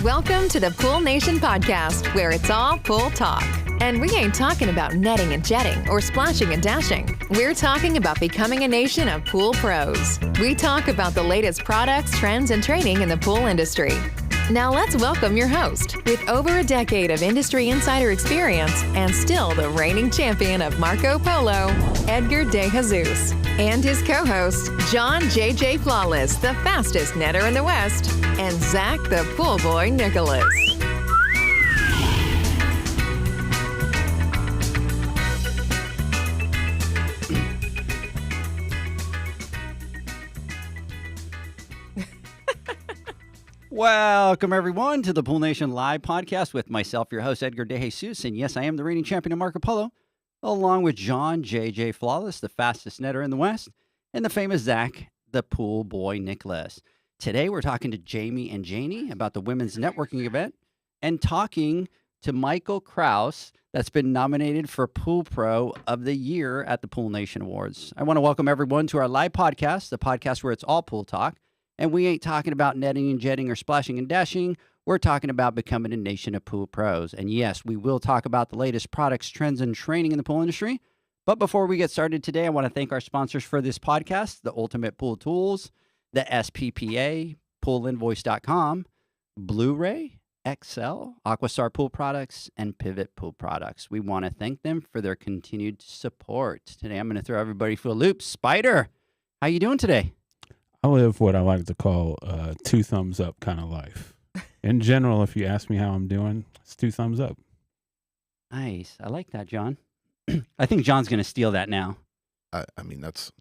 Welcome to the Pool Nation podcast, where it's all pool talk. And we ain't talking about netting and jetting or splashing and dashing. We're talking about becoming a nation of pool pros. We talk about the latest products, trends, and training in the pool industry. Now let's welcome your host, with over a decade of industry insider experience and still the reigning champion of Marco Polo, Edgar De Jesus, and his co-host, John JJ Flawless, the fastest netter in the West, and Zach the Pool Boy Nicholas. Welcome, everyone, to the Pool Nation Live podcast with myself, your host, Edgar De Jesus. And yes, I am the reigning champion of Marco Polo, along with John J.J. Flawless, the fastest netter in the West, and the famous Zach, the Pool Boy Nicholas. Today, we're talking to Jamie and Janey about the women's networking event and talking to Michael Krause, that's been nominated for Pool Pro of the Year at the Pool Nation Awards. I want to welcome everyone to our live podcast, the podcast where it's all pool talk. And we ain't talking about netting and jetting or splashing and dashing. We're talking about becoming a nation of pool pros. And yes, we will talk about the latest products, trends, and training in the pool industry. But before we get started today, I want to thank our sponsors for this podcast, the Ultimate Pool Tools, the SPPA, poolinvoice.com, Blu-ray, XL, Aquastar Pool Products, and Pivot Pool Products. We want to thank them for their continued support. Today, I'm going to throw everybody for a loop. Spider, how you doing today? I live what I like to call a 2 thumbs up kind of life. In general, if you ask me how I'm doing, it's 2 thumbs up. Nice. I like that, John. I think John's going to steal that now. I mean, that's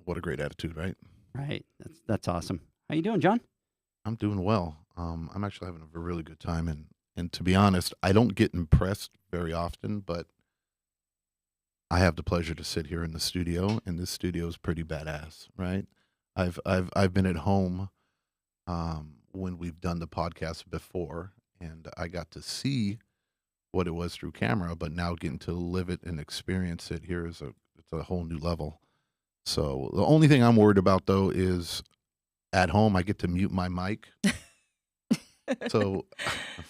what a great attitude, right? Right. That's awesome. How you doing, John? I'm doing well. I'm actually having a really good time. And to be honest, I don't get impressed very often, but I have the pleasure to sit here in the studio, and this studio is pretty badass, right? I've been at home when we've done the podcast before, and I got to see what it was through camera, but now getting to live it and experience it here it's a whole new level. So the only thing I'm worried about, though, is at home I get to mute my mic. So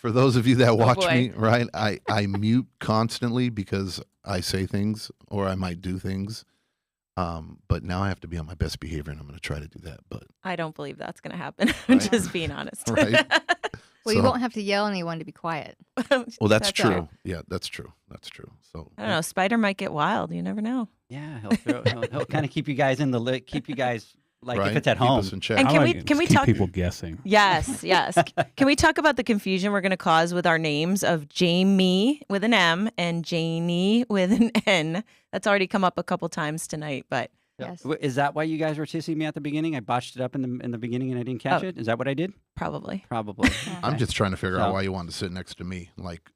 for those of you that watch me, right, I mute constantly because I say things or I might do things. But now I have to be on my best behavior, and I'm going to try to do that. But I don't believe that's going to happen. I'm just being honest. Right. Well, you won't have to yell anyone to be quiet. Well, that's true. Right. Yeah, that's true. That's true. So I don't know. Spider might get wild. You never know. Yeah, he'll kind of keep you guys in the keep you guys like right? if it's at Keep home. us in check. And can we keep talk people guessing? Yes. Can we talk about the confusion we're going to cause with our names of Jamie with an M and Janey with an N? That's already come up a couple times tonight, but. Yes. Is that why you guys were teasing me at the beginning? I botched it up in the beginning and I didn't catch it. Is that what I did? Probably. Probably. I'm just trying to figure So- out why you wanted to sit next to me. Like,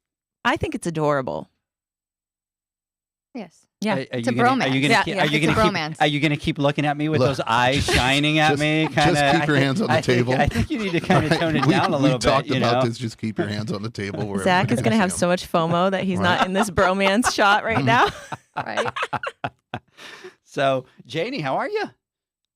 I think it's adorable. Yes. Yeah. It's a bromance. Are you gonna keep looking at me with Look, those eyes shining at me? just keep your hands on the table. I think you need to kind of right? tone it down a little we talked bit. about this. Just keep your hands on the table. wherever Zach is you going to have see so much FOMO that he's not in this bromance shot right now. Right. So, Janey, how are you?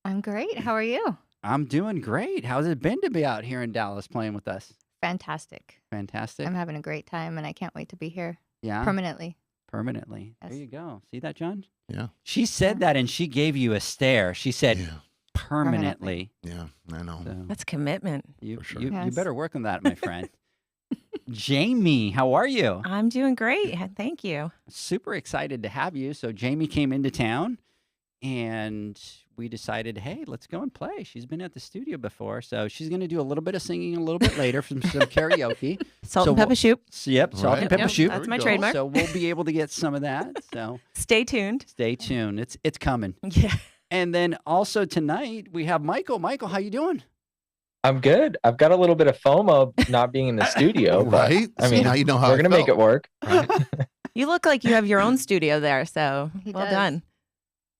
I'm great. How are you? I'm doing great. How's it been to be out here in Dallas playing with us? Fantastic. Fantastic. I'm having a great time, and I can't wait to be here Yeah. permanently. Permanently. Yes. There you go. See that, John? Yeah. She said that and she gave you a stare. She said Yeah. permanently. Yeah. I know. So That's commitment. you, For sure. you Yes. better work on that, my friend. Jamie, how are you? I'm doing great. Thank you. Super excited to have you. So Jamie came into town and we decided, hey, let's go and play. She's been at the studio before, so she's going to do a little bit of singing a little bit later from some karaoke. Salt So and pepper soup. Yep, salt and Right. pepper Yep, soup. that's my go. trademark. So we'll be able to get some of that. So Stay tuned. stay tuned. It's coming. Yeah. And then also tonight we have Michael. Michael, how you doing? I'm good. I've got a little bit of FOMO not being in the studio, but Right? I See, mean, now you know how we're I gonna make felt. it work. You look like you have your own studio there, so He well does. done.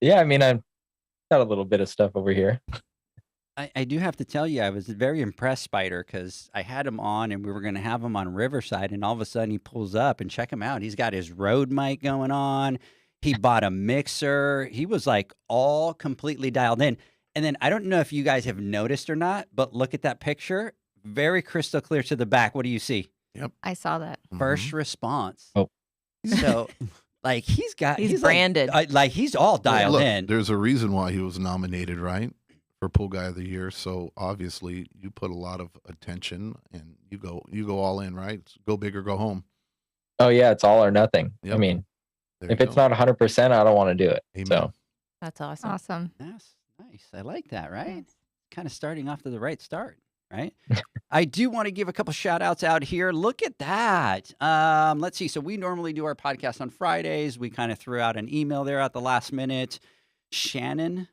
Yeah, I mean, I've got a little bit of stuff over here. I do have to tell you, I was very impressed, Spider, because I had him on and we were going to have him on Riverside, and all of a sudden he pulls up and check him out. He's got his Rode mic going on. He bought a mixer. He was like all completely dialed in. And then I don't know if you guys have noticed or not, but look at that picture. very crystal clear to the back. What do you see? I saw that. First response. Oh. So, like, he's branded. Like he's all dialed Look, in. There's a reason why he was nominated, right? For Pool Guy of the Year. So obviously you put a lot of attention and you go all in, right? Go big or go home. Oh yeah, it's all or nothing. I Yep. mean, There if you it's go. not 100%, I don't want to do it. Amen. So That's awesome. Awesome. That's nice. I like that, right? Yes. Kind of starting off to the right start, right? I do want to give a couple shout outs out here. Look at that. Let's see. So we normally do our podcast on Fridays. We kind of threw out an email there at the last minute. Shannon,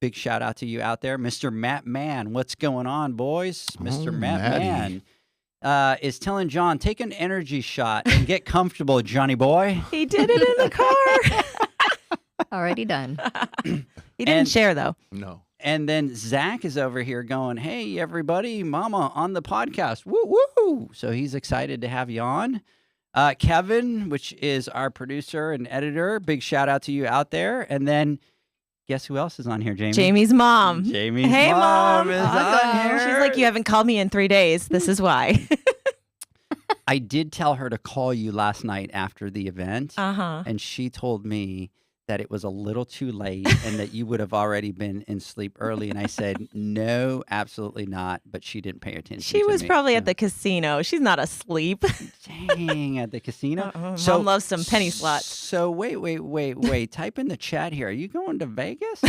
big shout out to you out there. Mr. Matt Mann, what's going on, boys? Mr. Oh, Matt Matty. Mann is telling John, take an energy shot and get comfortable, Johnny boy. He did it in the car. Already done. He didn't And- share though. No. And then Zach is over here going, hey, everybody, mama on the podcast. Woo, woo. So he's excited to have you on. Kevin, which is our producer and editor, big shout out to you out there. And then guess who else is on here, Jamie? Jamie's mom. Jamie's Hey, mom Mom. is Awesome. on here. She's like, you haven't called me in 3 days. This is why. I did tell her to call you last night after the event. Uh-huh. And she told me that it was a little too late and that you would have already been in sleep early. And I said, no, absolutely not. But she didn't pay attention She to was me, probably so- at the casino. She's not asleep. Dang, at the casino. Mom loves some penny slots. So wait. Type in the chat here. Are you going to Vegas?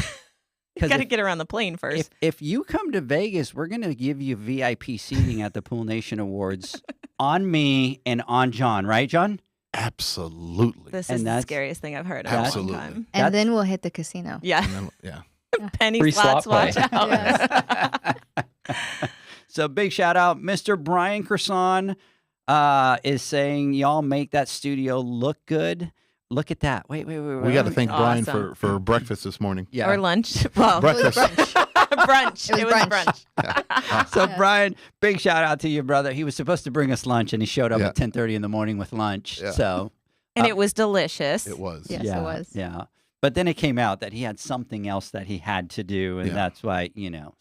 Got to if, get her on the plane first. if you come to Vegas, we're going to give you VIP seating at the Pool Nation Awards on me and on John. Right, John? Absolutely. This and is the that's- scariest thing I've heard in a long Absolutely. time. And That's- then we'll hit the casino. Yeah. And then, yeah. Penny Free slots, slot watch play. out. So big shout out. Mr. Brian Crison is saying, y'all make that studio look good. Look at that. Wait. We got to thank Brian Awesome. for breakfast this morning. Yeah. Or lunch. Well, Breakfast. brunch. It was brunch. So Yeah. Brian, big shout out to you, brother. He was supposed to bring us lunch, and he showed up Yeah. at 10:30 in the morning with lunch. Yeah. So And it was delicious. It was. Yes, yeah, it was. Yeah. But then it came out that he had something else that he had to do, and Yeah. that's why,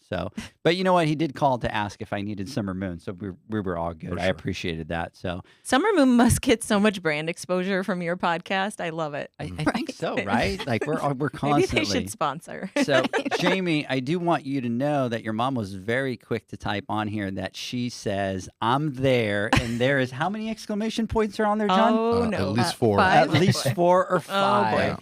so. But you know what? He did call to ask if I needed Summer Moon, so we were all good. For I sure. appreciated that. So Summer Moon must get so much brand exposure from your podcast. I love it. I think so, right? Like we're Maybe constantly. they should sponsor. So, Jamie, I do want you to know that your mom was very quick to type on here that she says, I'm there. And there is how many exclamation points are on there, John? Oh, no. At least 4. five. At least 4 or 5. Oh, boy. Yeah.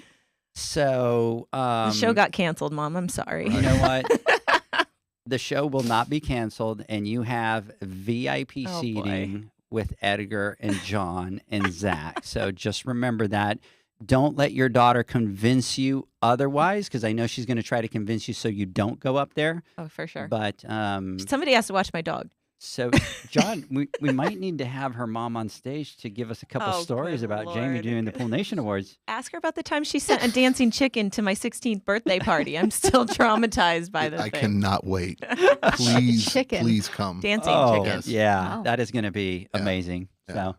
So, The show got canceled, Mom. I'm sorry. you know what? The show will not be canceled, and you have VIP Oh, boy. seating with Edgar and John and Zach. So just remember that. Don't let your daughter convince you otherwise, because I know she's going to try to convince you so you don't go up there. Oh, for sure. But Somebody has to watch my dog. so, John, we might need to have her mom on stage to give us a couple Oh, stories good about Jamie Lord. doing the Pool Nation Awards. Ask her about the time she sent a dancing chicken to my 16th birthday party. I'm still traumatized by this I thing. cannot wait. Please, Chicken. please come. Dancing Oh, chicken. yeah, Wow. that is going to be Yeah. amazing. Yeah. So,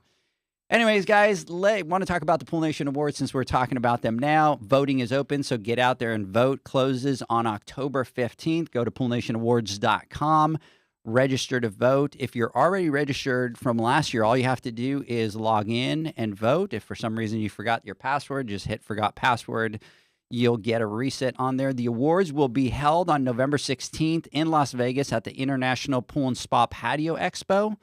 anyways, guys, want to talk about the Pool Nation Awards since we're talking about them now. Voting is open, so get out there and vote. Closes on October 15th. Go to poolnationawards.com. Register to vote. If you're already registered from last year, all you have to do is log in and vote. If for some reason you forgot your password, just hit forgot password. You'll get a reset on there. The awards will be held on November 16th in Las Vegas at the International Pool and Spa Patio Expo.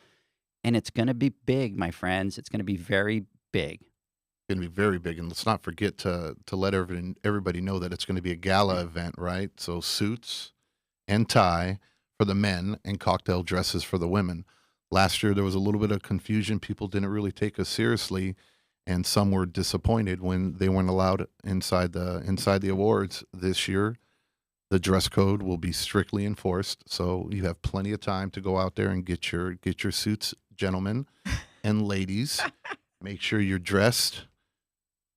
And it's going to be big, my friends. It's going to be very big. Going to be very big, and let's not forget to let everybody know that it's going to be a gala event, right? So suits and tie for the men and cocktail dresses for the women. Last year there was a little bit of confusion. People didn't really take us seriously, and some were disappointed when they weren't allowed inside the awards. This year, the dress code will be strictly enforced, so you have plenty of time to go out there and get your suits, gentlemen and ladies. Make sure you're dressed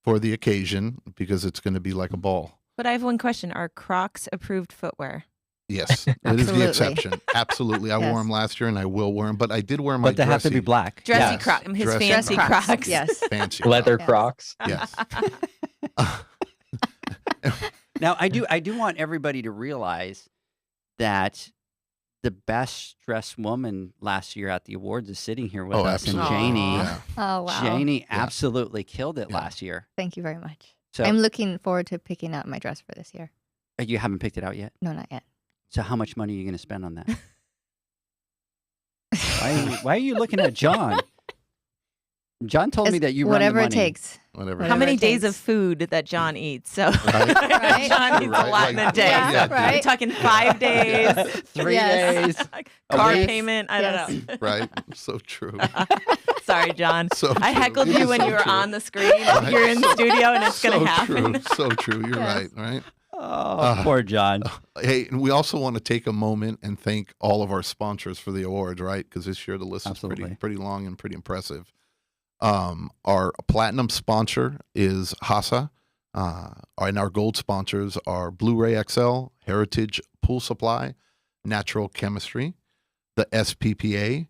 for the occasion because it's going to be like a ball. But I have one question. Are Crocs approved footwear? Yes, it is the Absolutely. exception. Absolutely. I wore Yes. them last year and I will wear them, but I did wear my But they have to be black. Dressy Yes. Crocs. His Dressy fancy Crocs. Crocs. Yes. fancy. Leather Yes. Crocs. Yes. Now, I do want everybody to realize that the best dressed woman last year at the awards is sitting here with Oh, us, and absolutely. Janey. Yeah. Oh, wow. Janey absolutely killed it Yeah. last year. Thank you very much. So I'm looking forward to picking out my dress for this year. you haven't picked it out yet. No, not yet. So how much money are you going to spend on that? Why are you looking at John? John told me that you run the whatever it money. takes. Whatever. How Whatever many it days of takes. food that John eats? So Right? John eats a lot in a day. Yeah, We're right. talking 5 days. 3 Yes. days. Car week. payment. I don't know. Right. So true. Sorry, John. So I true. heckled It you is when so you were true. on the screen. Right. You're in the studio, and it's So going to happen. true. So true. You're Yes. right. Oh, poor John. Hey, and we also want to take a moment and thank all of our sponsors for the awards, right? Because this year the list is Absolutely. pretty long and pretty impressive. Our platinum sponsor is Hasa, and our gold sponsors are Blu-ray XL, Heritage Pool Supply, Natural Chemistry, the SPPA,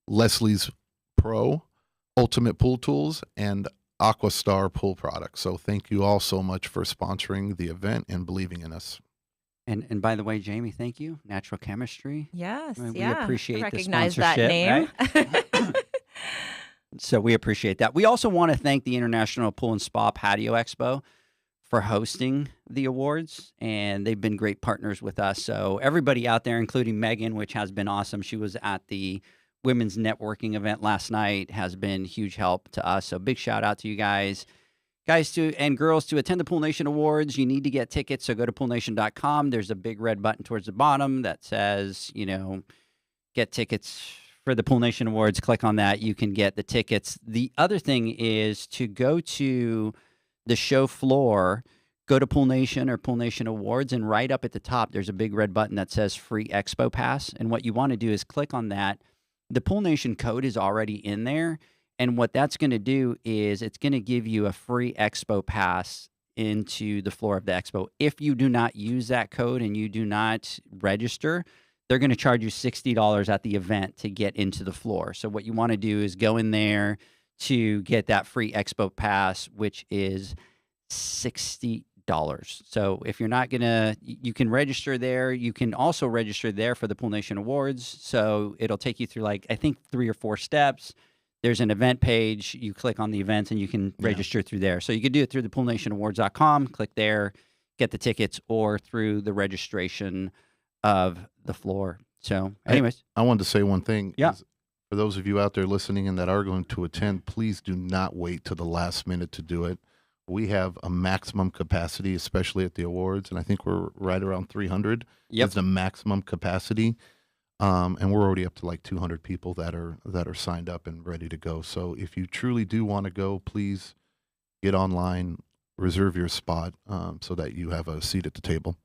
Leslie's Pro, Ultimate Pool Tools, and Aquastar Pool Products. So thank you all so much for sponsoring the event and believing in us. And by the way, Jamie, thank you. Natural Chemistry. Yes, I mean, we yeah. appreciate the Recognize that sponsorship, name. So we appreciate that. We also want to thank the International Pool and Spa Patio Expo for hosting the awards, and they've been great partners with us. So everybody out there, including Megan, which has been awesome. She was at the women's networking event last night, has been huge help to us. So big shout out to you guys and girls to attend the Pool Nation Awards. You need to get tickets, so go to poolnation.com. There's a big red button towards the bottom that says, get tickets for the Pool Nation Awards. Click on that. You can get the tickets. The other thing is to go to the show floor, go to Pool Nation or Pool Nation Awards, and right up at the top, there's a big red button that says Free Expo Pass. And what you want to do is click on that. The Pool Nation code is already in there. And what that's going to do is it's going to give you a free Expo Pass into the floor of the Expo. If you do not use that code and you do not register, they're going to charge you $60 at the event to get into the floor. So what you want to do is go in there to get that free Expo Pass, which is $60. So if you're not going to, you can register there. You can also register there for the Pool Nation Awards. So it'll take you through I think 3 or 4 steps. There's an event page. You click on the events and you can register through there. So you could do it through the poolnationawards.com, click there, get the tickets, or through the registration of the floor. So anyways. I wanted to say one thing. Yeah. For those of you out there listening and that are going to attend, please do not wait till the last minute to do it. We have a maximum capacity, especially at the awards, and I think we're right around 300. Yep. Is the maximum capacity, and we're already up to 200 people that are signed up and ready to go. So if you truly do want to go, please get online, reserve your spot, so that you have a seat at the table.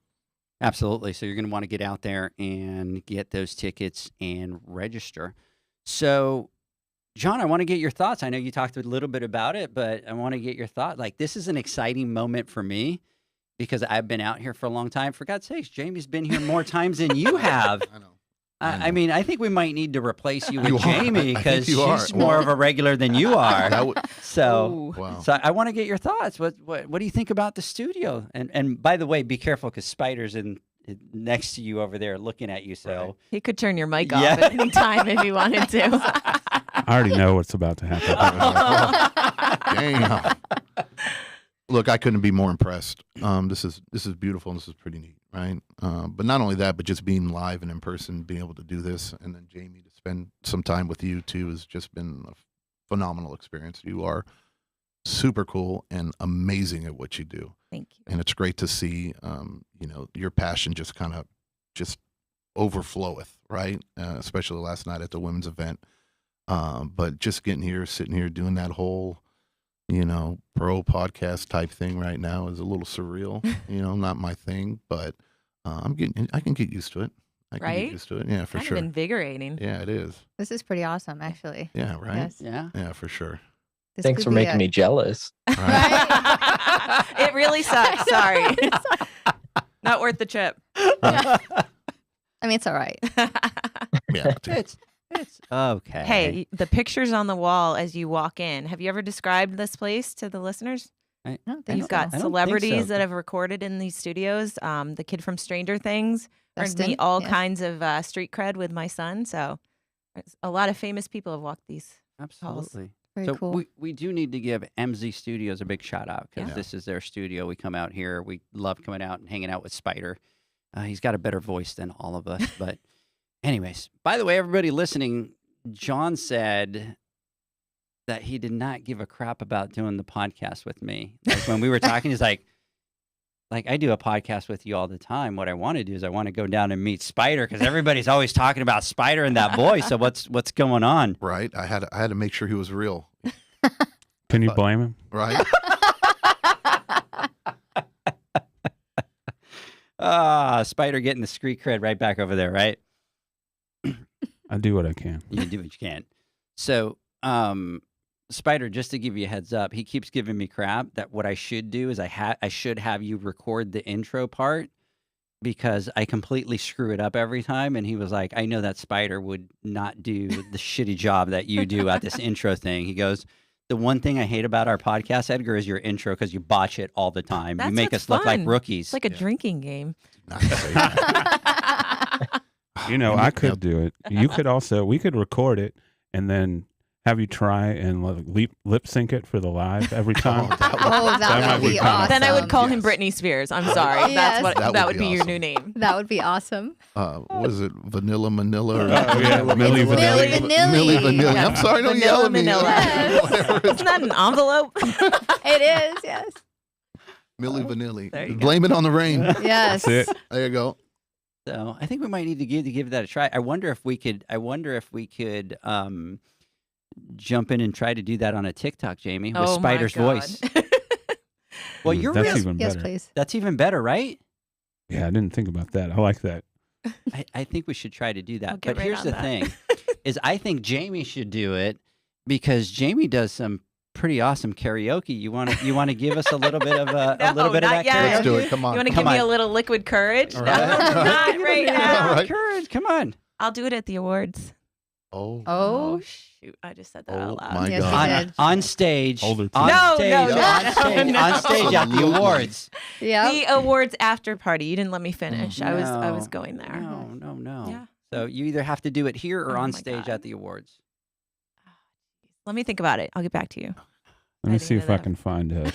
Absolutely. So you're going to want to get out there and get those tickets and register. So, John, I want to get your thoughts. I know you talked a little bit about it, but I want to get your thought. This is an exciting moment for me because I've been out here for a long time. For God's sakes, Jamie's been here more times than you have. I know. I mean, I think we might need to replace you with You are. Jamie I think because you are. she's more of a regular than you are. That would, So, wow. so I want to get your thoughts. What do you think about the studio? And by the way, be careful because Spider's next to you over there looking at you. So He could turn your mic off Yeah. at any time if he wanted to. I already know what's about to happen. Damn. Look, I couldn't be more impressed. This is beautiful and this is pretty neat, right? But not only that, but just being live and in person, being able to do this, and then Jamie to spend some time with you too has just been a phenomenal experience. You are super cool and amazing at what you do, Thank you. and it's great to see, your passion just kind of just overfloweth, right? Especially last night at the women's event. But just sitting here, doing that whole, pro podcast type thing right now is a little surreal. Not my thing, but I can get used to it. I can Right? get used to it. Yeah, for Kind sure. of invigorating. Yeah, it is. This is pretty awesome, actually. Yeah, right. Yes. yeah. Yeah, for sure. This Thanks could for be making me jealous. Right. It really sucks. Sorry. Not worth the trip. I mean, it's all right. Yeah. It's okay. Hey, the pictures on the wall as you walk in. Have you ever described this place to the listeners? I don't I think You've got I don't think celebrities so. that have recorded in these studios. The kid from Stranger Things earned me Dustin, all yeah. kinds of street cred with my son. So a lot of famous people have walked these. Absolutely. Very So cool. we do need to give MZ Studios a big shout out because Yeah. this is their studio. We come out here. We love coming out and hanging out with Spider. He's got a better voice than all of us. But anyways, by the way, everybody listening, John said that he did not give a crap about doing the podcast with me. Like when we were talking, he's like, I do a podcast with you all the time. What I want to do is I want to go down and meet Spider because everybody's always talking about Spider and that voice. So what's going on? Right. I had to make sure he was real. Can you blame him? Right. Spider getting the street cred right back over there, right? I do what I can. You do what you can. So, Spider, just to give you a heads up, he keeps giving me crap that what I should do is I should have you record the intro part because I completely screw it up every time. And he was like, I know that Spider would not do the shitty job that you do at this intro thing. He goes, the one thing I hate about our podcast, Edgar, is your intro because you botch it all the time. That's you make what's us look like fun. rookies. It's like a Yeah. drinking game. Not to say that. You know, I could do it. You could also, we could record it and then have you try and lip sync it for the live every time. Oh, that might would be be kinda awesome. Then I would call him Yes. Britney Spears. I'm sorry. Yes. That's what That would would be be your awesome. new name. That would be awesome. What is it? Vanilla Manila? Or Oh, yeah. Milli Vanilli. Milli Vanilli. Yeah. I'm sorry, don't Vanilla yell at me. Manila. Whatever. Isn't that an envelope? It is, yes. Milli Vanilli. There you go. Blame it on the rain. Yes. That's it. There you go. So I think we might need to give that a try. I wonder if we could jump in and try to do that on a TikTok, Jamie, with Oh my Spider's God. voice. Well, you're That's real. even Yes, better. please. That's even better, right? Yeah, I didn't think about that. I like that. I think we should try to do I'll that. get But right here's on the that. thing: is I think Jamie should do it because Jamie does some pretty awesome karaoke. You want to give us a little bit of a No, little bit of not that yet. karaoke? Let's do it. Come on. You want to Come give me on. a little liquid courage? All No, right. not right now. All right. Courage, come on. I'll do it at the awards. Oh. Oh, shoot! I just said that Oh, out loud. my Yes, God. you On, did. on stage, Hold her to on it. No, stage, no, on no, stage, no. on stage at the Absolutely. awards. yeah. The awards after party. You didn't let me finish. I was No, going there. No. Yeah. So you either have to do it here or Oh on my stage God. at the awards. Let me think about it. I'll get back to you. Let me I see didn't if know I that. can find a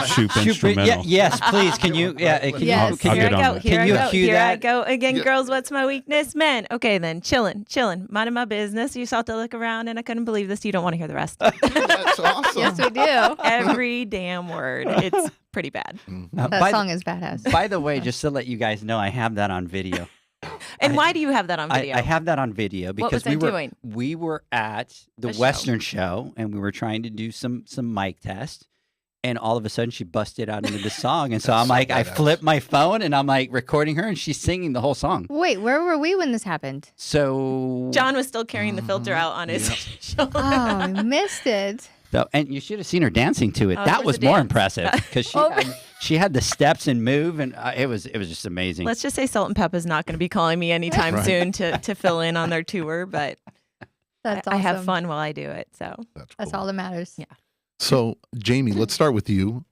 shoot Shoot, instrumental. yes, please. Can you? Yeah, can Yes. you? Can I'll you? Here get I on go. that. Here Can I you go. cue Here I that? go again. Yeah. Girls, what's my weakness? Men. Okay, then chilling. Minding my business. You saw to look around, and I couldn't believe this. You don't want to hear the rest. That's awesome. Yes, we do. Every damn word. It's pretty bad. Mhm. That by, song is badass. by the way, just to let you guys know, I have that on video. And I- why do you have that on video? I have that on video because was I doing? we were at the A show. Western show and we were trying to do some mic test. And all of a sudden, she busted out into the song, and so That's I'm so like, I badass. flipped my phone, and I'm like recording her, and she's singing the whole song. Wait, where were we when this happened? So John was still carrying the filter out on his Yep. shoulder. Oh, I missed it. and you should have seen her dancing to it. Oh, That there was was a more dance. impressive because Oh. she had the steps and move, and it was just amazing. Let's just say Salt and Peppa's not going to be calling me anytime Right. soon to fill in on their tour, but That's I awesome. have fun while I do it. So That's cool. all that matters. Yeah. So, Jamie, let's start with you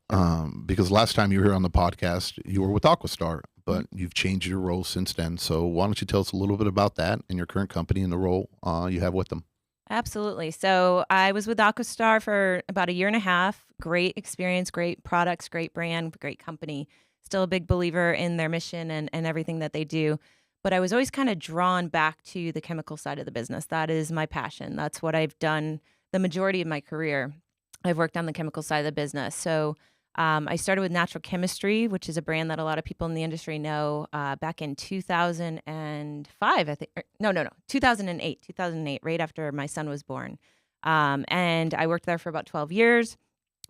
because last time you were here on the podcast, you were with Aquastar, but you've changed your role since then. So, why don't you tell us a little bit about that and your current company and the role you have with them? absolutely. So I was with Aquastar for about a year and a half. Great experience, great products, great brand, great company. Still a big believer in their mission and everything that they do. But I was always kind of drawn back to the chemical side of the business. That is my passion. That's what I've done the majority of my career. I've worked on the chemical side of the business. So I started with Natural Chemistry, which is a brand that a lot of people in the industry know, back in 2005, I think. 2008, right after my son was born. And I worked there for about 12 years.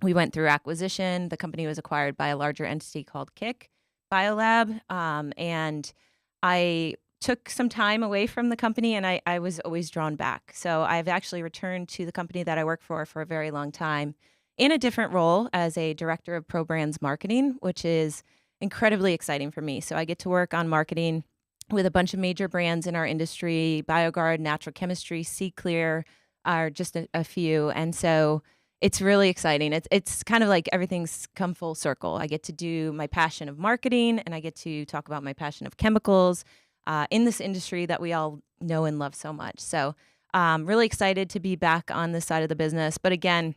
We went through acquisition. The company was acquired by a larger entity called Kick Biolab. And I took some time away from the company, and I was always drawn back. So I've actually returned to the company that I work for a very long time in a different role as a director of pro brands marketing, which is incredibly exciting for me. So I get to work on marketing with a bunch of major brands in our industry. BioGuard, Natural Chemistry, C Clear are just a few. And so it's really exciting. It's kind of like everything's come full circle. I get to do my passion of marketing, and I get to talk about my passion of chemicals. in this industry that we all know and love so much. So really excited to be back on this side of the business. But again,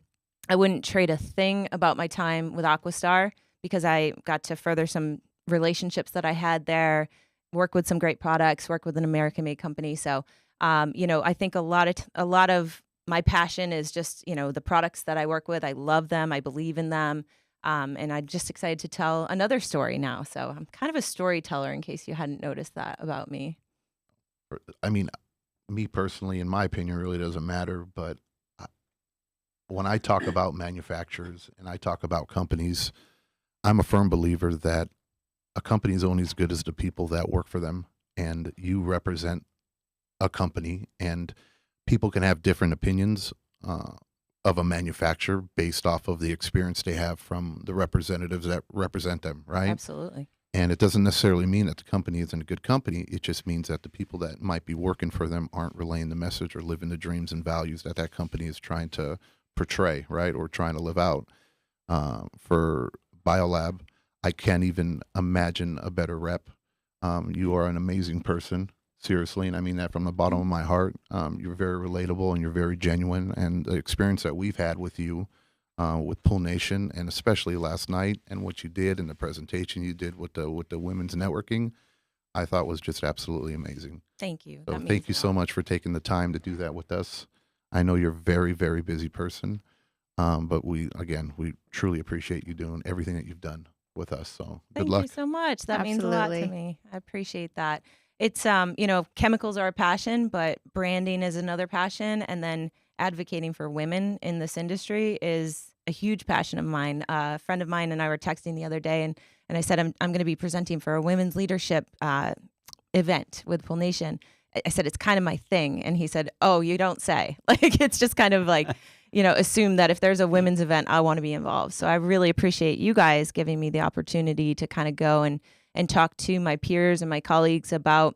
I wouldn't trade a thing about my time with Aquastar because I got to further some relationships that I had there, work with some great products, work with an American-made company. So, I think a lot of my passion is just, the products that I work with. I love them. I believe in them. And I'm just excited to tell another story now. So I'm kind of a storyteller, in case you hadn't noticed that about me. I mean, me personally, in my opinion, really doesn't matter. But when I talk about manufacturers and I talk about companies, I'm a firm believer that a company is only as good as the people that work for them. And you represent a company, and people can have different opinions of a manufacturer based off of the experience they have from the representatives that represent them, right? Absolutely. And it doesn't necessarily mean that the company isn't a good company. It just means that the people that might be working for them aren't relaying the message or living the dreams and values that that company is trying to portray, right, or trying to live out. For BioLab, I can't even imagine a better rep. You are an amazing person. Seriously, and I mean that from the bottom of my heart. You're very relatable and you're very genuine. And the experience that we've had with you, with Pool Nation, and especially last night, and what you did and the presentation you did with the women's networking, I thought was just absolutely amazing. Thank you. So thank you so much for taking the time to do that with us. I know you're a very, very busy person, but we truly appreciate you doing everything that you've done with us. So good luck. Thank you so much. That means a lot to me. I appreciate that. It's, chemicals are a passion, but branding is another passion. And then advocating for women in this industry is a huge passion of mine. A friend of mine and I were texting the other day, and I said, I'm going to be presenting for a women's leadership event with Pool Nation. I said, it's kind of my thing. And he said, oh, you don't say. Like, it's just kind of like, assume that if there's a women's event, I want to be involved. So I really appreciate you guys giving me the opportunity to kind of go and talk to my peers and my colleagues about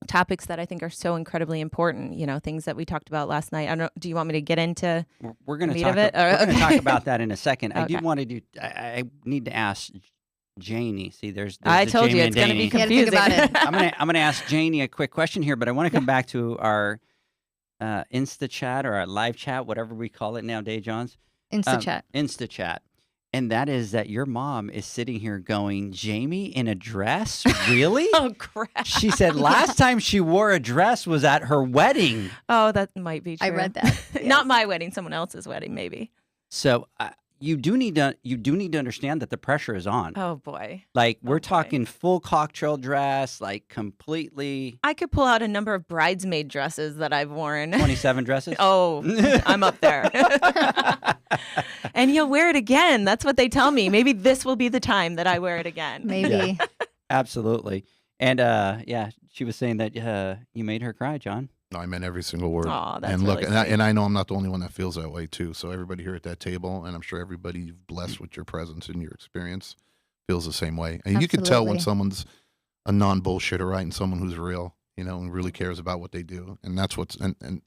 topics that I think are so incredibly important, things that we talked about last night. I don't know, do you want me to get into We're going meat to of it? we're going to Okay. talk about that in a second. I Okay. did want to do, I need to ask Janey. See, there's I the told Jamie you and it's going to be Danny. You gotta confusing. think about it. I'm gonna ask Janey a quick question here, but I want to come back to our Insta chat or our live chat, whatever we call it nowadays, Johns. Insta chat. Insta chat. And that is that your mom is sitting here going, Jamie in a dress? Really? Oh, crap. She said last time she wore a dress was at her wedding. Oh, that might be true. I read that. Not my wedding, someone else's wedding, maybe. So you do need to understand that the pressure is on. Oh, boy. Like we're boy. talking full cocktail dress, like completely I could pull out a number of bridesmaid dresses that I've worn. 27 dresses. Oh, I'm up there. And you'll wear it again. That's what they tell me. Maybe this will be the time that I wear it again. Maybe. Absolutely. And she was saying that you made her cry, John. No, I meant every single word. Aw, that's and look, really and I know I'm not the only one that feels that way too. So everybody here at that table, and I'm sure everybody you've blessed with your presence and your experience, feels the same way. And you can tell when Absolutely. someone's a non-bullshitter, right, and someone who's real, and really cares about what they do. And that's what's and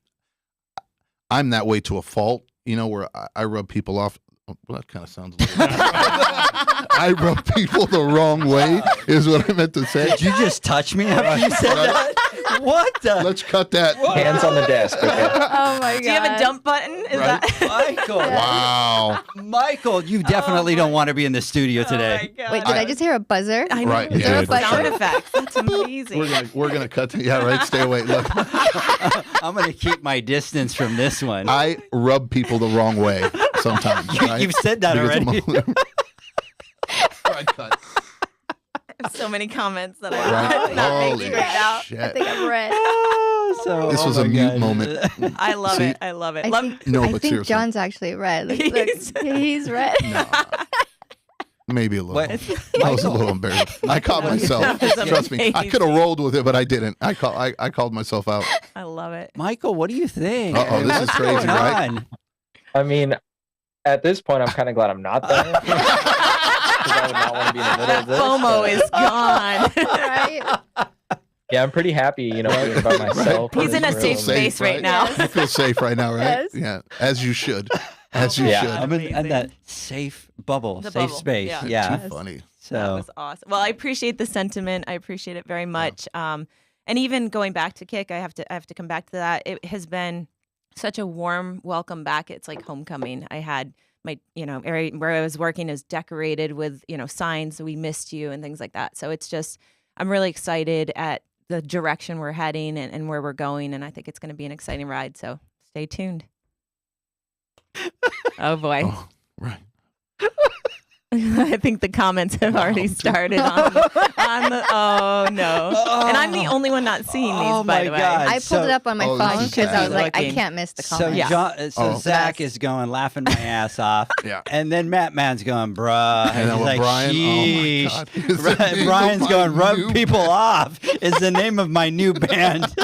I'm that way to a fault, where I rub people off. Well, that kind of sounds a little I rub people the wrong way, is what I meant to say. Did you just touch me after you said that? What the? Let's cut that. Hands on the desk. Okay. Oh my god. Do you have a dump button? Is Right. that? Michael. Wow. Michael, you definitely don't want to be in the studio today. Oh my God. Wait, did I just hear a buzzer? I know. Right, Is yeah, there a for sound sure. effect? That's amazing. We're gonna cut. Yeah, right. Stay away. Look, I'm going to keep my distance from this one. I rub people the wrong way sometimes. Right? You've said that Because already. Right, cut. So many comments that Right. I'm not Holy making right now. I shit. think I'm red. So, This was oh a my mute God. moment. I love See? it. I love it. I Love- think, No, I but think seriously. John's actually red. Look, He's- he's red. No. Maybe a little. What? I was a little embarrassed. I caught myself. That was Trust me. I amazing. could have rolled with it, but I didn't. I called myself out. I love it. Michael, what do you think? Uh-oh, this What's is crazy, going right? on? I mean, at this point, I'm kind of glad I'm not there. Because I would not want to be in the middle of this. FOMO but- is gone. Right? Yeah, I'm pretty happy, being by myself. He's in a this safe room. space right now. You feel safe right now, right? Yes. Yeah, as you should. As you Yeah. should. I'm in Amazing. that safe bubble, The safe bubble, space. yeah. Yeah. Too funny. So That was awesome. Well, I appreciate the sentiment. I appreciate it very much. And even going back to Kick, I have to come back to that. It has been such a warm welcome back. It's like homecoming. I had my, area where I was working is decorated with, signs, "We missed you," and things like that. So it's just, I'm really excited at the direction we're heading and where we're going. And I think it's going to be an exciting ride. So stay tuned. Oh boy. Oh, right. I think the comments have already started on the. Oh no! And I'm the only one not seeing these. By the way, God. I pulled it up on my Oh, phone this is because I was bad. like, I Looking. can't miss the So, comments. Zach Best. is going laughing my ass off. Yeah. And then Matt Man's going, bruh. And then he's with like, Brian, sheesh. oh my God. Is the name of Brian's my going, rub new people off is the name of my new band.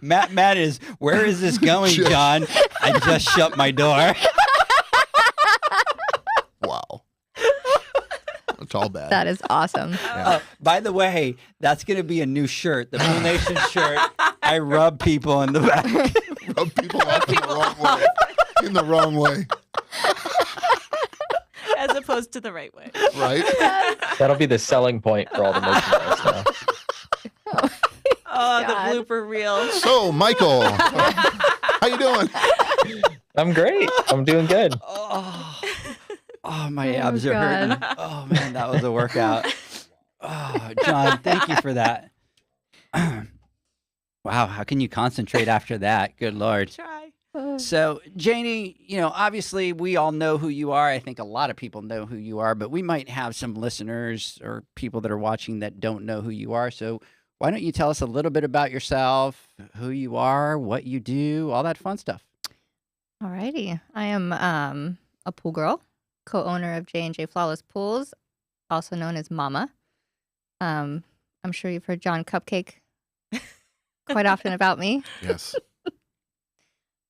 Matt is, where is this going, John? I just shut my door. Wow. It's all bad. That is awesome. Yeah. By the way, that's going to be a new shirt, the Pool Nation shirt. I rub people in the back. Rub people off in the wrong way. In the wrong way, as opposed to the right way. right? That'll be the selling point for all the merchandise now. Oh, God. the blooper reel. So, Michael, how you doing? I'm great. I'm doing good. Oh, my abs are hurting. Oh, man, that was a workout. Oh, John, thank you for that. Wow, how can you concentrate after that? Good Lord. Try. So, Janey, obviously we all know who you are. I think a lot of people know who you are, but we might have some listeners or people that are watching that don't know who you are. So, why don't you tell us a little bit about yourself, who you are, what you do, all that fun stuff? Alrighty. I am a pool girl, co-owner of Janey Flawless Pools, also known as Mama. I'm sure you've heard John Cupcake quite often about me. Yes.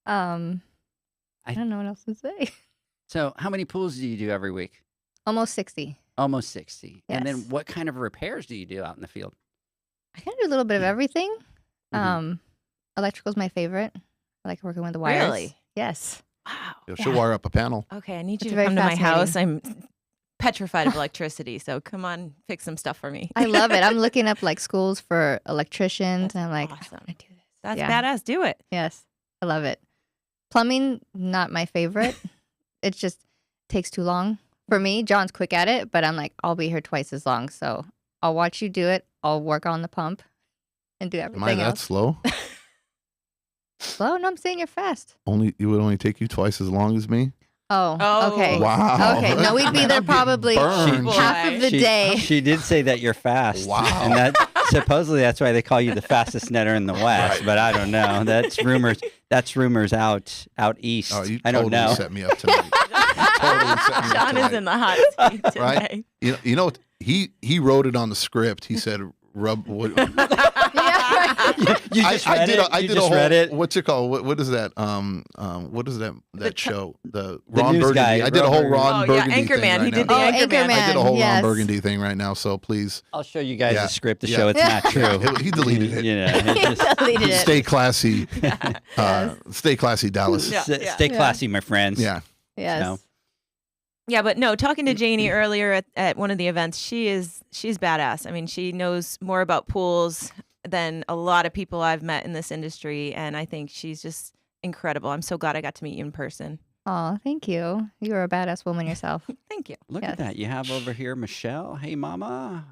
I don't know what else to say. So, how many pools do you do every week? Almost 60. Almost 60. And then Yes. what kind of repairs do you do out in the field? I kind of do a little bit of everything. Mhm. Electrical's my favorite. I like working with the wires. Really? Yes. Wow. She'll wire up a panel. Okay, I need you It's to very come to my fascinating. house. I'm petrified of electricity, so come on, fix some stuff for me. I love it. I'm looking up like schools for electricians, and I'm like, awesome. I want to do this. That's Yeah. badass. Do it. Yes, I love it. Plumbing, not my favorite. It just takes too long for me. John's quick at it, but I'm like, I'll be here twice as long. So I'll watch you do it. I'll work on the pump and do Am I everything that else. slow? Well, no, I'm saying you're fast. It would only take you twice as long as me. Oh, okay. Wow. Okay, no, we'd be there I'm getting probably burned. half of the day. She did say that you're fast. Wow. And that supposedly that's why they call you the fastest netter in the West. Right. But I don't know. That's rumors. That's rumors out east. Oh, you I don't totally know. set me up tonight. Totally set me up John is tonight. in the hot seat today. Right? You know, he wrote it on the script. He said, "Rub." What, You just read it. I You did just a whole. read it. What's it called? What is that? What is that show? The The Ron news Burgundy. guy, I did a Ron whole Burgundy. Ron Oh, yeah, Burgundy thing Anchorman. right He did now. the Anchorman. I did a whole yes. Ron Burgundy thing right now. So please, I'll show you guys Yeah. the script to Yeah. show it's not true. He deleted it. You know, it's just- Deleted it. Stay classy. Stay classy, Dallas. Yeah. Stay classy, my friends. Yeah. Yes. So- Yeah, but no, talking to Janey earlier at one of the events, she's badass. I mean, she knows more about pools than a lot of people I've met in this industry, and I think she's just incredible. I'm so glad I got to meet you in person. Oh, thank you. You are a badass woman yourself. Thank you. Look Yes. at that. You have over here Michelle. Hey, mama.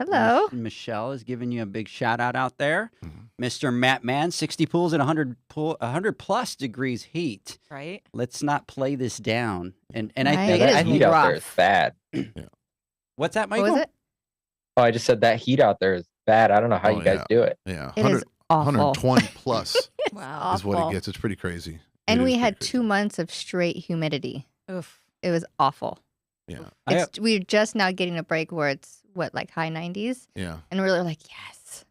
Hello. Michelle is giving you a big shout out there. Mhm. Mr. Matt Mann, 60 pools at 100 plus degrees heat. Right? Let's not play this down. And I Right. think It that is heat out there is rough. bad. what's that, What Michael? was it? Oh, I just said that heat out there is bad. I don't know how Oh, you guys yeah. do it. Yeah. It is awful. 120 plus Wow. is what Awful. it gets. It's pretty crazy. And It we is had pretty 2 months of straight humidity. Oof. It was awful. crazy. We're just now getting a break where it's like high 90s, Yeah. and we're like, yes.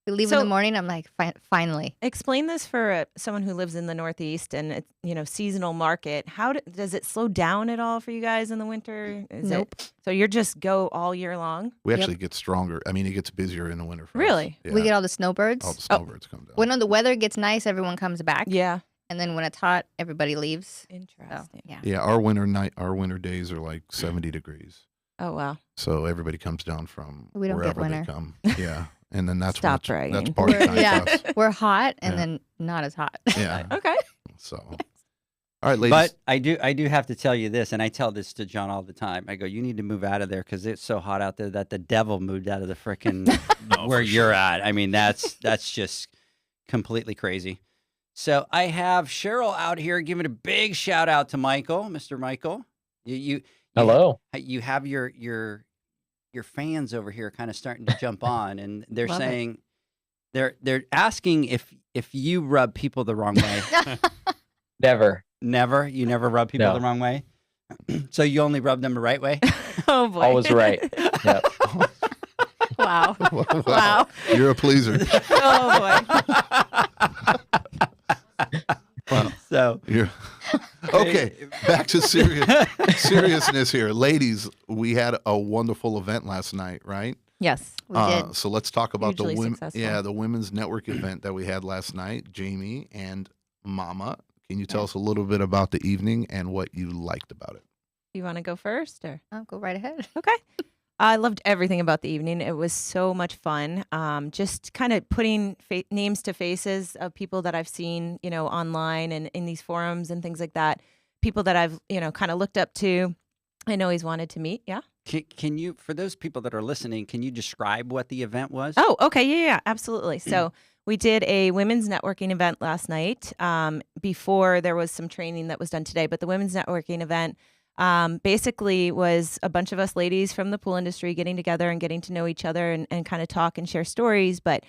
We leave in So- the morning. I'm like, finally. Explain this for someone who lives in the Northeast and it's, seasonal market. How does it slow down at all for you guys in the winter? Nope. So you're just go all year long? We Yep. actually get stronger. I mean, it gets busier in the winter. For us. Really? Yeah. We get all the snowbirds. all the snowbirds come down. When the weather gets nice, everyone comes back. Yeah. And then when it's hot, everybody leaves. So, Interesting. yeah. Yeah, our winter days are like 70 degrees. Oh, wow. So everybody comes down from We don't get wherever they winter. come. Yeah. And then that's Stop when that's bragging. party We're- time yeah. for us. We're hot and Yeah. then not as hot. Yeah. Okay. So, all right, ladies. But I do have to tell you this, and I tell this to John all the time. I go, you need to move out of there because it's so hot out there that the devil moved out of the frickin' where you're at. I mean, that's just completely crazy. So I have Cheryl out here giving a big shout out to Michael, Mr. Michael. You Hello. you have your fans over here kind of starting to jump on, and they're Love it. saying they're asking if you rub people the wrong way. Never. Never, you never rub people No. the wrong way. So you only rub them the right way. Oh, boy. Always right. Yep. Wow. Wow. You're a pleaser. Oh, boy. Wow. So You're okay. Back to seriousness here, ladies. We had a wonderful event last night, right? Yes. We did. So let's talk about Hugely the women. successful. Yeah, the women's network event that we had last night. Jamie and Mama, can you tell us a little bit about the evening and what you liked about it? You want to go first, or? I'll go right ahead. Okay. I loved everything about the evening. It was so much fun. Just kind of putting names to faces of people that I've seen, online and in these forums and things like that. People that I've, kind of looked up to. I always wanted to meet. Yeah. can you, for those people that are listening, can you describe what the event was? Oh, okay. Yeah, absolutely. So we did a women's networking event last night before there was some training that was done today. But the women's networking event basically was a bunch of us ladies from the pool industry getting together and getting to know each other and kind of talk and share stories. But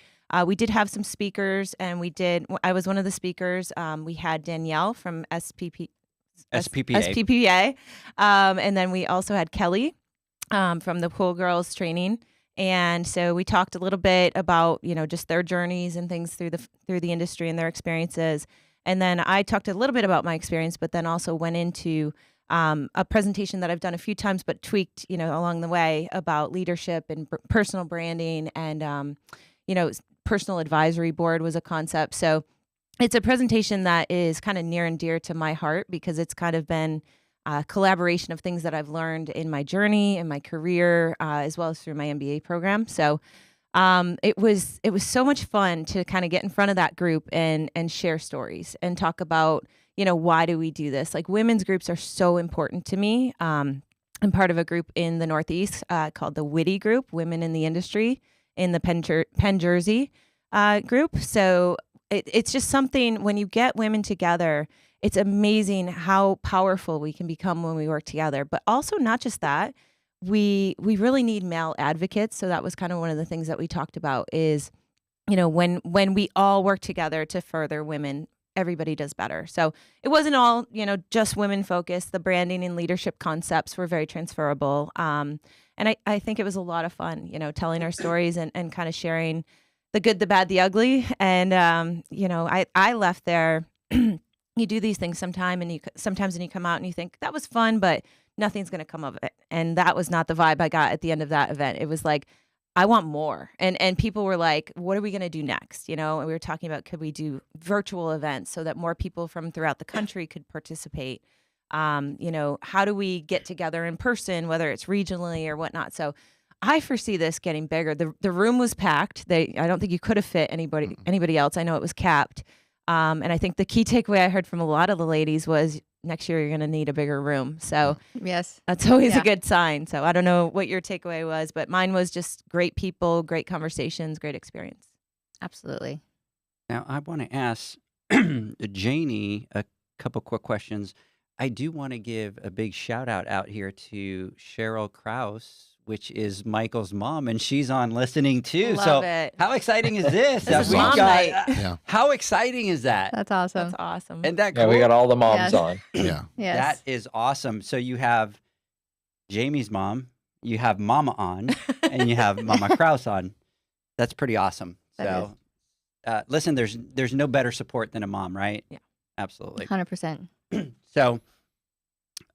we did have some speakers, and I was one of the speakers. We had Danielle from SPPA. SPPA. And then we also had Kelly from the Pool Girls training. And so we talked a little bit about, just their journeys and things through the industry and their experiences. And then I talked a little bit about my experience, but then also went into a presentation that I've done a few times, but tweaked, along the way about leadership and personal branding and, personal advisory board was a concept. So it's a presentation that is kind of near and dear to my heart because it's kind of been a collaboration of things that I've learned in my journey, in my career, as well as through my MBA program. So it was so much fun to kind of get in front of that group and share stories and talk about, why do we do this? Like, women's groups are so important to me. I'm part of a group in the Northeast called the Witty Group, Women in the Industry, in the Penn Jersey group. So it's just something, when you get women together, it's amazing how powerful we can become when we work together. But also not just that, we really need male advocates. So that was kind of one of the things that we talked about is, when we all work together to further women, everybody does better. So it wasn't all, just women focused. The branding and leadership concepts were very transferable. And I think it was a lot of fun, telling our stories and kind of sharing the good, the bad, the ugly. And, I left there. You do these things sometimes and you come out and you think that was fun, but nothing's going to come of it. And that was not the vibe I got at the end of that event. It was like, I want more. And people were like, what are we going to do next? And we were talking about, could we do virtual events so that more people from throughout the country could participate? How do we get together in person, whether it's regionally or whatnot? So I foresee this getting bigger. The room was packed. I don't think you could have fit anybody else. I know it was capped. And I think the key takeaway I heard from a lot of the ladies was next year you're going to need a bigger room. So Yes. that's always a good sign. So I don't know what your takeaway was, but mine was just great people, great conversations, great experience. Absolutely. Now, I want to ask Janey a couple quick questions. I do want to give a big shout out here to Cheryl Krause, which is Michael's mom, and she's on listening too. Love so it. how exciting is this? This is we've mom got- night. Yeah. How exciting is that? That's awesome. That's awesome. And that Yeah, we cool? got all the moms Yes. on. Yeah. Yes. That is awesome. So you have Jamie's mom, you have Mama on, and you have Mama Krause on. That's pretty awesome. That So, listen, there's no better support than a mom, right? Yeah. Absolutely. 100%. So,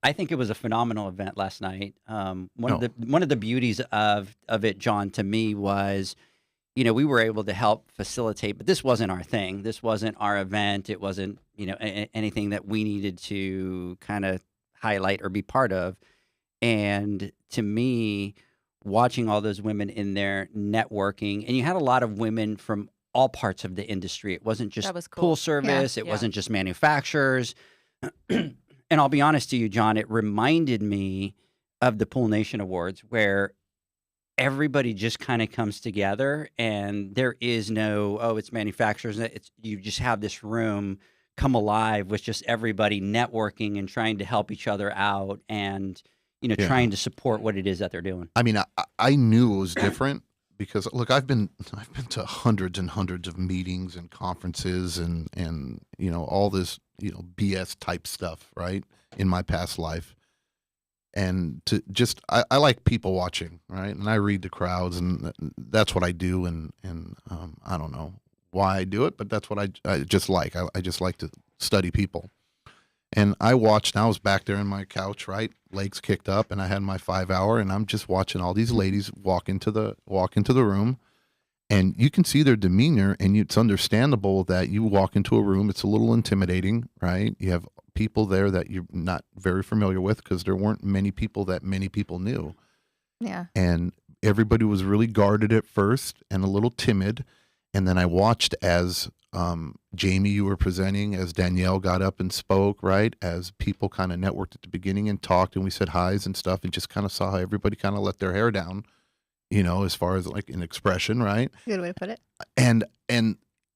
I think it was a phenomenal event last night. One of the beauties of it, John, to me was, we were able to help facilitate, but this wasn't our thing. This wasn't our event. It wasn't, anything that we needed to kind of highlight or be part of. And to me, watching all those women in there networking, and you had a lot of women from all parts of the industry. It wasn't just That was cool. pool service. It Yeah. wasn't just manufacturers. And I'll be honest to you, John, it reminded me of the Pool Nation Awards, where everybody just kind of comes together, and there is no, oh, it's manufacturers. You just have this room come alive with just everybody networking and trying to help each other out, and trying to support what it is that they're doing. I mean, I knew it was different because look, I've been to hundreds and hundreds of meetings and conferences and all this BS type stuff, right, in my past life. And to just I like people watching, right, and I read the crowds, and that's what I do, and I don't know why I do it, but that's what I just like. I just like to study people. And I watched, and I was back there in my couch, right, legs kicked up, and I had my 5 hour, and I'm just watching all these ladies walk into the room, and you can see their demeanor, and it's understandable that you walk into a room, it's a little intimidating, right? You have people there that you're not very familiar with because there weren't many people that many people knew. Yeah. And everybody was really guarded at first and a little timid. And then I watched as Jamie, you were presenting, as Danielle got up and spoke, right? As people kind of networked at the beginning and talked, and we said hi's and stuff, and just kind of saw how everybody kind of let their hair down, as far as like an expression, right? Good way to put it. And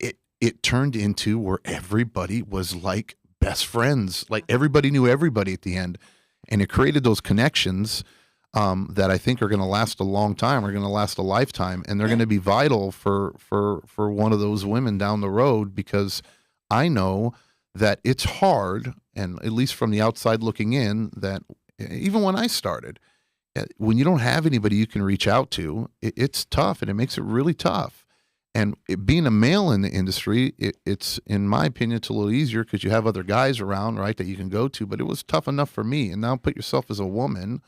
it turned into where everybody was like best friends. Like everybody knew everybody at the end. And it created those connections that I think are going to last a long time, are going to last a lifetime, and they're going to be vital for one of those women down the road, because I know that it's hard, and at least from the outside looking in, that even when I started, when you don't have anybody you can reach out to, it's tough, and it makes it really tough. And being a male in the industry, it's, in my opinion, it's a little easier because you have other guys around, right, that you can go to, but it was tough enough for me. And now put yourself as a woman.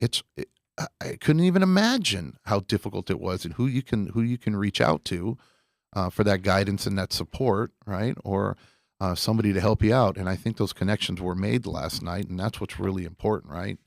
I couldn't even imagine how difficult it was, and who you can reach out to for that guidance and that support, right? Or somebody to help you out. And I think those connections were made last night, and that's what's really important, right?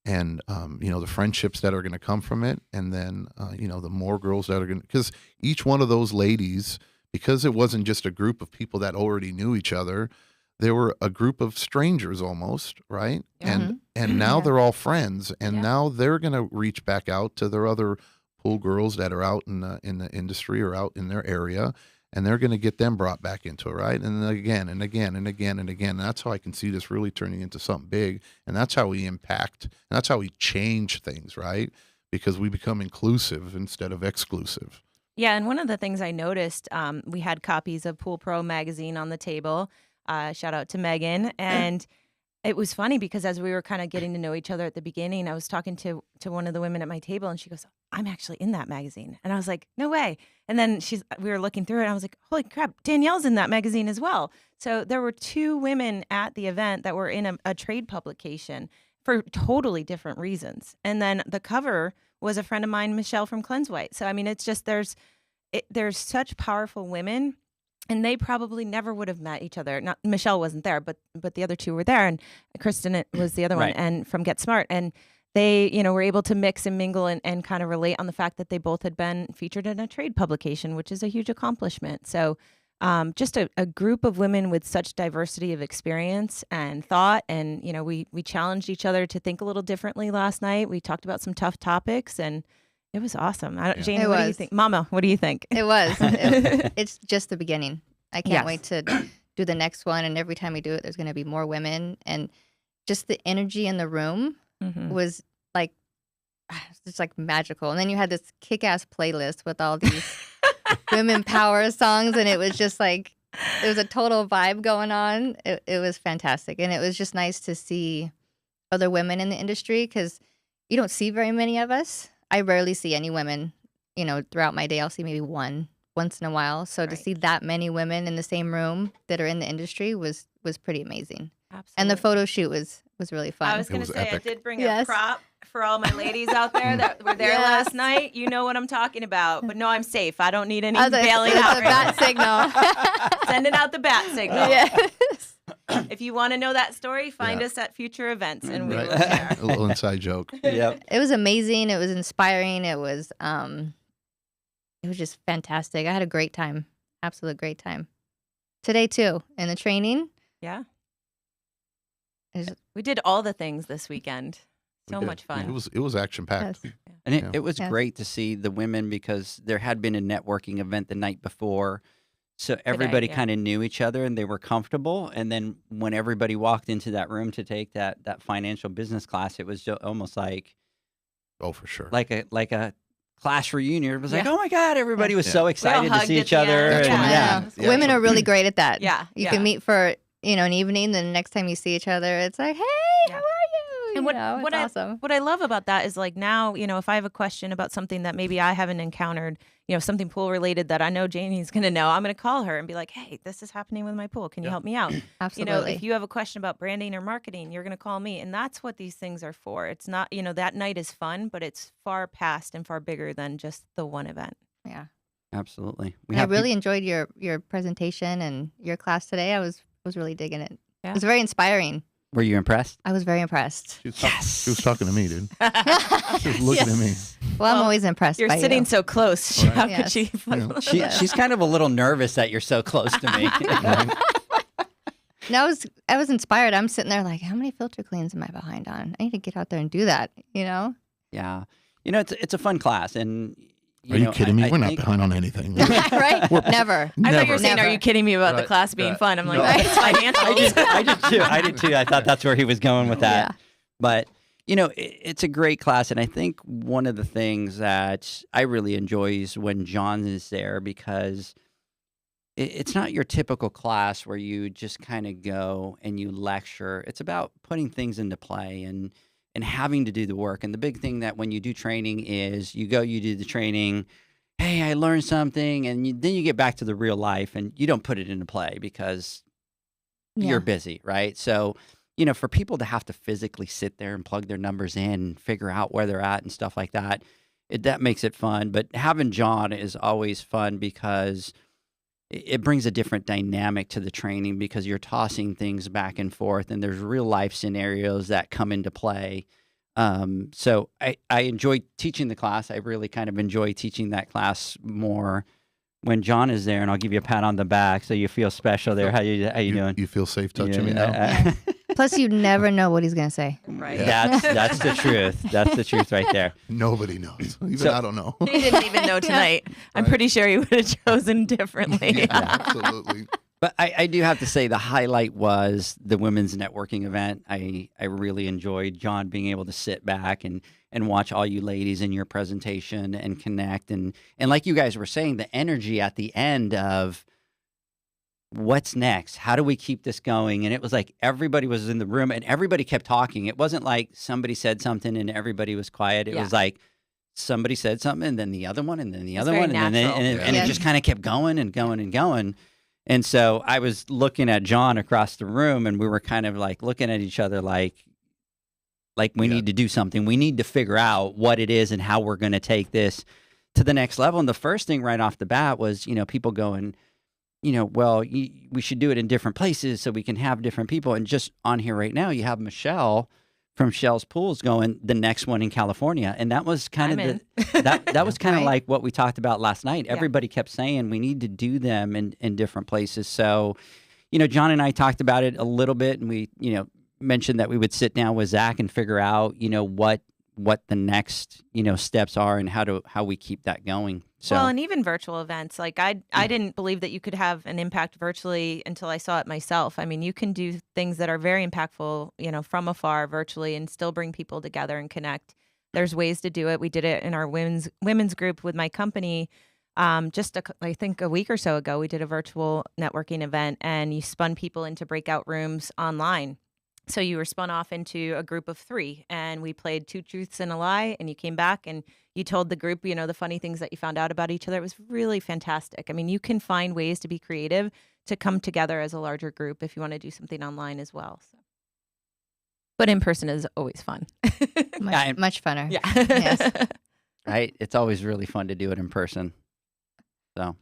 And the friendships that are going to come from it, and then the more girls that are going to, because each one of those ladies, because it wasn't just a group of people that already knew each other, there were a group of strangers almost, right? Mm-hmm. And now they're all friends, and now they're going to reach back out to their other pool girls that are out in the industry or out in their area, and they're going to get them brought back into it, right? And then again and again and again and again. And that's how I can see this really turning into something big, and that's how we impact, and that's how we change things, right? Because we become inclusive instead of exclusive. Yeah, and one of the things I noticed, we had copies of Pool Pro magazine on the table. Shout out to Megan. And it was funny because as we were kind of getting to know each other at the beginning, I was talking to one of the women at my table, and she goes, I'm actually in that magazine. And I was like, no way. And then we were looking through it, and I was like, holy crap, Danielle's in that magazine as well. So there were two women at the event that were in a trade publication for totally different reasons. And then the cover was a friend of mine, Michelle from Cleanse White. So, I mean, it's just there's such powerful women. And they probably never would have met each other. Not Michelle wasn't there, but the other two were there, and Kristen was the other one, and from Get Smart, and they were able to mix and mingle and kind of relate on the fact that they both had been featured in a trade publication, which is a huge accomplishment. So just a group of women with such diversity of experience and thought, and we challenged each other to think a little differently last night. We talked about some tough topics, and it was awesome. Jane, what do you think? Mama, what do you think? It was. It's just the beginning. I can't wait to do the next one. And every time we do it, there's going to be more women. And just the energy in the room was like, it's like magical. And then you had this kick-ass playlist with all these women power songs. And it was just like, it was a total vibe going on. It was fantastic. And it was just nice to see other women in the industry, because you don't see very many of us. I rarely see any women, throughout my day. I'll see maybe one once in a while. So to see that many women in the same room that are in the industry was pretty amazing. Absolutely. And the photo shoot was really fun. I was going to say, epic. I did bring a prop for all my ladies out there that were there last night. You know what I'm talking about. But no, I'm safe. I don't need any bailing out. The bat signal. Sending out the bat signal. Yes. If you want to know that story, find Yeah. us at future events, and we Right. will share. A little inside joke. Yep. It was amazing. It was inspiring. It was just fantastic. I had a great time. Absolute great time. Today too, in the training. Yeah. Is- We did all the things this weekend. We So did. much fun. It was action packed. Yes. And Yeah. it was Yes. great to see the women because there had been a networking event the night before. So everybody yeah. kind of knew each other and they were comfortable. And then when everybody walked into that room to take that financial business class, it was almost like Oh, for sure. like a class reunion. It was like, Yeah. oh my God, everybody was Yeah. so excited to hugged see at each the other. end. That's and what I yeah. mean. Yeah. Women are really great at that. Yeah, You yeah. can meet for, an evening, then the next time you see each other, it's like, hey, Yeah. how are you? And You know, it's awesome. What I love about that is like now, if I have a question about something that maybe I haven't encountered, something pool related that I know Janie's going to know, I'm going to call her and be like, hey, this is happening with my pool. Can you help me out? Absolutely. If you have a question about branding or marketing, you're going to call me. And that's what these things are for. It's not, that night is fun, but it's far past and far bigger than just the one event. Yeah. Absolutely. And I really enjoyed your presentation and your class today. I was really digging it. Yeah. It was very inspiring. Were you impressed? I was very impressed. She was talking to me, dude. She was looking at me. Well, I'm Well, always impressed You're by sitting you. so close. Right. How Yes. could she? Yeah. She's kind of a little nervous that you're so close to me. Right? No, I was inspired. I'm sitting there like, how many filter cleans am I behind on? I need to get out there and do that, Yeah. It's a fun class. And Are you know, kidding me? I We're not think- behind on anything. right? Never. I thought you were Never. saying, are Never. you kidding me about the Right, class being right. fun? I'm like, No. it's financials. I did too. I thought that's where he was going with that. Yeah. But, it's a great class. And I think one of the things that I really enjoy is when John is there because it's not your typical class where you just kind of go and you lecture. It's about putting things into play and having to do the work. And the big thing that when you do training is you go, you do the training. Hey, I learned something. And then you get back to the real life and you don't put it into play because you're busy, right? So, for people to have to physically sit there and plug their numbers in and figure out where they're at and stuff like that, that makes it fun. But having John is always fun because it brings a different dynamic to the training because you're tossing things back and forth and there's real life scenarios that come into play. So I enjoy teaching the class. I really kind of enjoy teaching that class more when John is there, and I'll give you a pat on the back so you feel special there. How you doing? You feel safe touching me now? Plus, you never know what he's going to say. Right. Yeah. That's the truth. That's the truth right there. Nobody knows. Even So- I don't know. He didn't even know tonight. I'm Right. pretty sure he would have chosen differently. Yeah, absolutely. But I do have to say the highlight was the women's networking event. I really enjoyed John being able to sit back and watch all you ladies in your presentation and connect. And like you guys were saying, the energy at the end of what's next? How do we keep this going? And it was like everybody was in the room and everybody kept talking. It wasn't like somebody said something and everybody was quiet. It Yeah. was like somebody said something and then the other one and then the It's other very one. And then natural. and Yeah. it just kind of kept going and going and going. And so I was looking at John across the room and we were kind of like looking at each other like we Yeah. need to do something. We need to figure out what it is and how we're going to take this to the next level. And the first thing right off the bat was, people going, well, we should do it in different places so we can have different people. And just on here right now, you have Michelle from Shell's Pools going the next one in California. And that was kind I'm of that was kind of Right. like what we talked about last night. Yeah. Everybody kept saying we need to do them in different places. So, John and I talked about it a little bit and we, mentioned that we would sit down with Zach and figure out, what the next, steps are and how we keep that going. So Well, and even virtual events, like I didn't believe that you could have an impact virtually until I saw it myself. I mean, you can do things that are very impactful, from afar virtually and still bring people together and connect. There's ways to do it. We did it in our women's group with my company. I think a week or so ago, we did a virtual networking event and you spun people into breakout rooms online. So you were spun off into a group of 3 and we played 2 truths and a lie and you came back and you told the group, the funny things that you found out about each other. It was really fantastic. I mean, you can find ways to be creative to come together as a larger group if you want to do something online as well. So. But in person is always fun. Much funner. Yeah. Yes. right? It's always really fun to do it in person. So,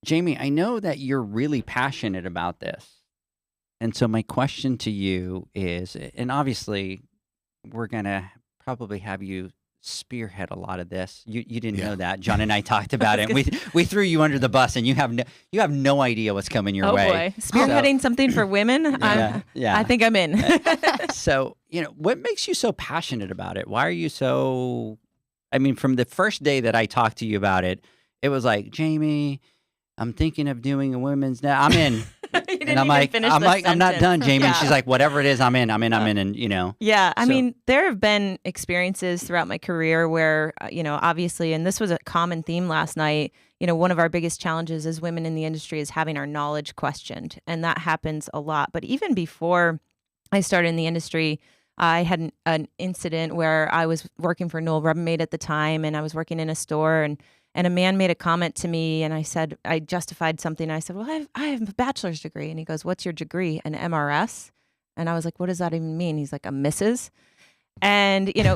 Jamie, I know that you're really passionate about this. And so my question to you is, and obviously we're going to probably have you spearhead a lot of this. You didn't know that. John and I talked about it. We threw you under the bus, and you have no idea what's coming your way. Oh boy, spearheading something for women. I think I'm in. So, what makes you so passionate about it? Why are you so? I mean, from the first day that I talked to you about it, it was like, Jamie, I'm thinking of doing a women's now. I'm in. And I'm like, I'm not done, Jamie. Yeah. And she's like, whatever it is, I'm in. And Yeah, I mean, there have been experiences throughout my career where, obviously, and this was a common theme last night. One of our biggest challenges as women in the industry is having our knowledge questioned, and that happens a lot. But even before I started in the industry, I had an incident where I was working for Newell Rubbermaid at the time, and I was working in a store, and a man made a comment to me, and I said, I justified something. I said, well, I have a bachelor's degree. And he goes, what's your degree? An MRS? And I was like, what does that even mean? He's like, a Mrs. And, should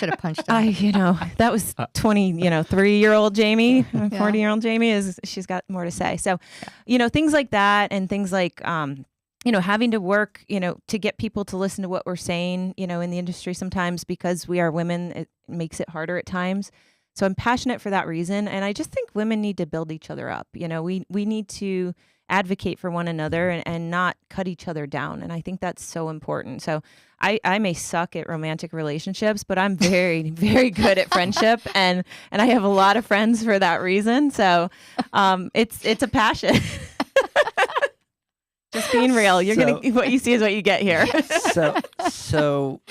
have punched him. that was 3-year-old Jamie, 40-year-old Jamie she's got more to say. So, things like that, and things like, having to work, to get people to listen to what we're saying, in the industry sometimes, because we are women, it makes it harder at times. So I'm passionate for that reason. And I just think women need to build each other up. We need to advocate for one another and not cut each other down. And I think that's so important. So I may suck at romantic relationships, but I'm very, very good at friendship. And I have a lot of friends for that reason. So it's a passion. Just being real. What you see is what you get here. So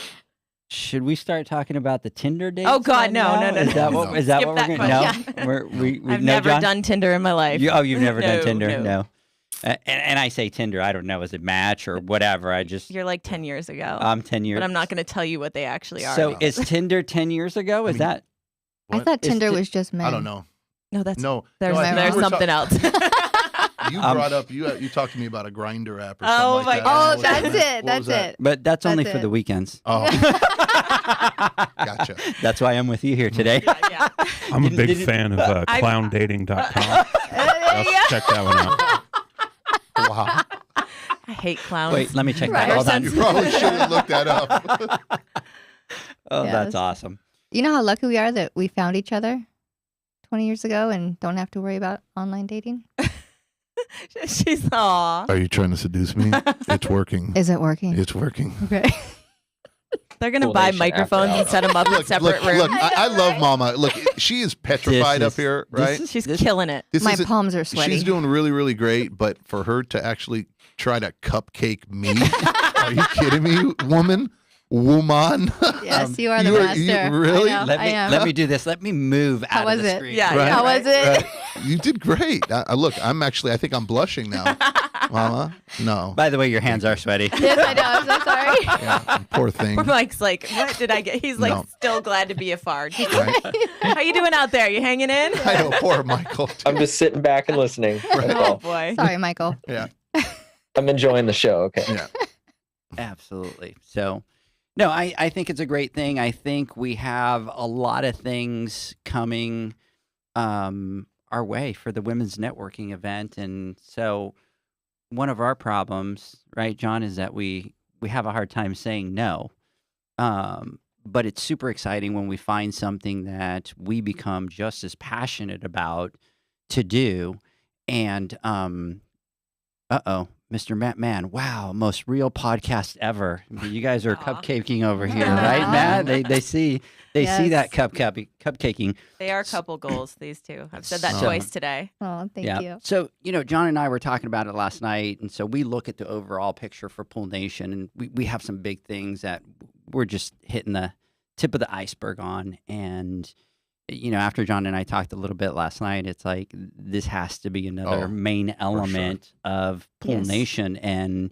should we start talking about the Tinder dates? Oh God, no. Is that what we're going to? No, I've never done Tinder in my life. You've never done Tinder? No. And I say Tinder, I don't know, is it Match or whatever? You're like 10 years ago. I'm 10 years. But I'm not going to tell you what they actually are. So is Tinder 10 years ago? Is that? I thought Tinder was just men. I don't know. No, there's there's something else. You brought up you talked to me about a Grinder app or Oh something like my that. Oh, that's it. That's it. But that's only That's for it. the weekends. Oh. Gotcha. That's why I'm with you here today. Yeah. I'm a big fan of clowndating.com. Check that one out. Wow. I hate clowns. Wait, let me check that. Right. Hold on. You probably should have looked that up. Oh, Yes. that's awesome. You know how lucky we are that we found each other 20 years ago and don't have to worry about online dating? She's aw. Are you trying to seduce me? It's working. Is it working? It's working. Okay. They're gonna Cool buy nation microphones after and set them up in separate rooms. Look, I love Mama. Look, she is petrified This up here, right? She's killing it. This My isn't- palms are sweaty. She's doing really, really great, but for her to actually try to cupcake me, are you kidding me, woman? Yes, you are the master. really? I know, Let I me am. let me do this. Let me move How out of was the it? screen. Yeah, Right. How was it? Right. You did great. Look, I think I'm blushing now. Mama, no. By the way, your hands are sweaty. Yes, I know. I'm so sorry. Yeah, poor thing. Mike's like, what did I get? He's like, No. still glad to be a fard. Right? How you doing out there? You hanging in? I know, poor Michael. I'm just sitting back and listening. That's Oh all. boy. Sorry, Michael. Yeah, I'm enjoying the show. Okay. yeah. Absolutely. So, no, I think it's a great thing. I think we have a lot of things coming our way for the women's networking event. And so one of our problems, right, John, is that we have a hard time saying no. But it's super exciting when we find something that we become just as passionate about to do. And, Mr. Matt Mann, wow, most real podcast ever. You guys are Aw. cupcaking over here, Aw. right, Matt? They see Yes. that cupcaking. They are couple goals, these two. I've said that So- twice today. Oh, thank Yeah. you. So, John and I were talking about it last night, and so we look at the overall picture for Pool Nation, and we have some big things that we're just hitting the tip of the iceberg on. And, after John and I talked a little bit last night, it's like this has to be another main element of Pool Yes. Nation. And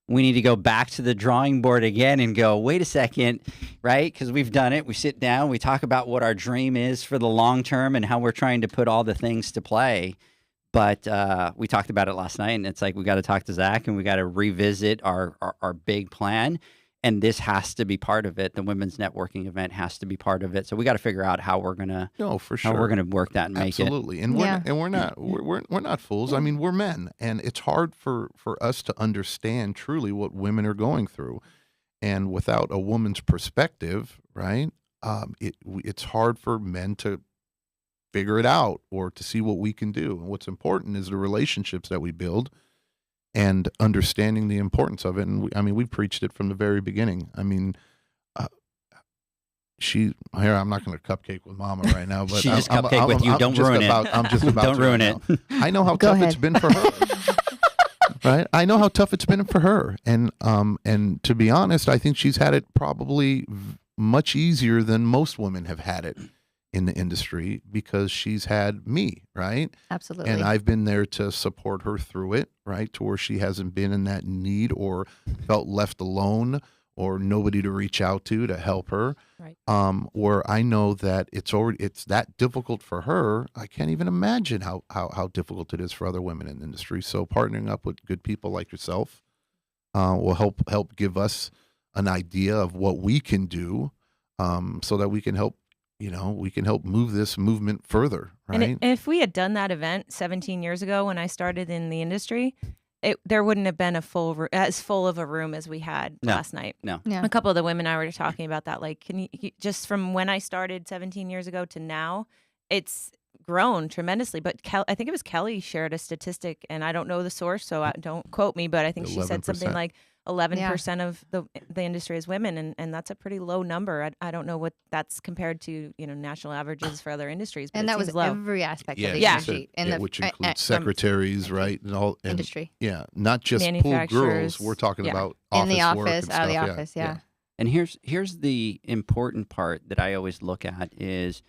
we need to go back to the drawing board again and go, wait a second, right? Because we've done it. We sit down, we talk about what our dream is for the long term and how we're trying to put all the things to play. But we talked about it last night, and it's like we got to talk to Zach and we got to revisit our big plan. And this has to be part of it. The women's networking event has to be part of it. So we got to figure out how we're gonna for sure. how we're gonna work that and make it. Absolutely. And we're not fools. I mean, we're men, and it's hard for us to understand truly what women are going through. And without a woman's perspective, right? It's hard for men to figure it out or to see what we can do. And what's important is the relationships that we build and understanding the importance of it. And we've preached it from the very beginning. I mean, I'm not going to cupcake with Mama right now, but She just cupcake with you. Don't ruin it. I'm just about Don't to ruin right it. now. I know how Go tough ahead. it's been for her. Right? I know how tough it's been for her. And to be honest, I think she's had it probably much easier than most women have had it in the industry because she's had me, right? Absolutely. And I've been there to support her through it, right? To where she hasn't been in that need or felt left alone or nobody to reach out to help her. Right. Where I know that it's that difficult for her. I can't even imagine how difficult it is for other women in the industry. So partnering up with good people like yourself will help give us an idea of what we can do, so that we can help move this movement further, right? And if we had done that event 17 years ago when I started in the industry, there wouldn't have been as full of a room as we had last night. No. Yeah. A couple of the women and I were talking about that. Like, can you just from when I started 17 years ago to now, it's grown tremendously. But I think it was Kelly shared a statistic, and I don't know the source, so don't quote me, but I think she said something 11%. like 11% of the industry is women, and that's a pretty low number. I don't know what that's compared to national averages for other industries, but And it that was seems low. every aspect of the Yeah. industry. Which includes secretaries, right? And all and, industry. Yeah, not just pool Manufacturers. girls. We're talking Yeah. about In the office work office, and out of the stuff. office, yeah. And here's the important part that I always look at is,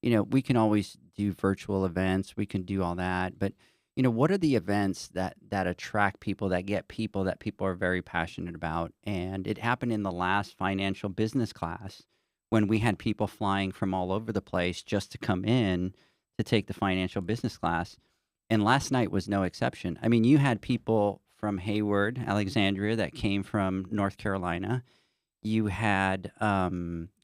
we can always do virtual events, we can do all that, but what are the events that attract people, that get people, that people are very passionate about? And it happened in the last financial business class when we had people flying from all over the place just to come in to take the financial business class. And last night was no exception. I mean, you had people from Hayward, Alexandria, that came from North Carolina. You had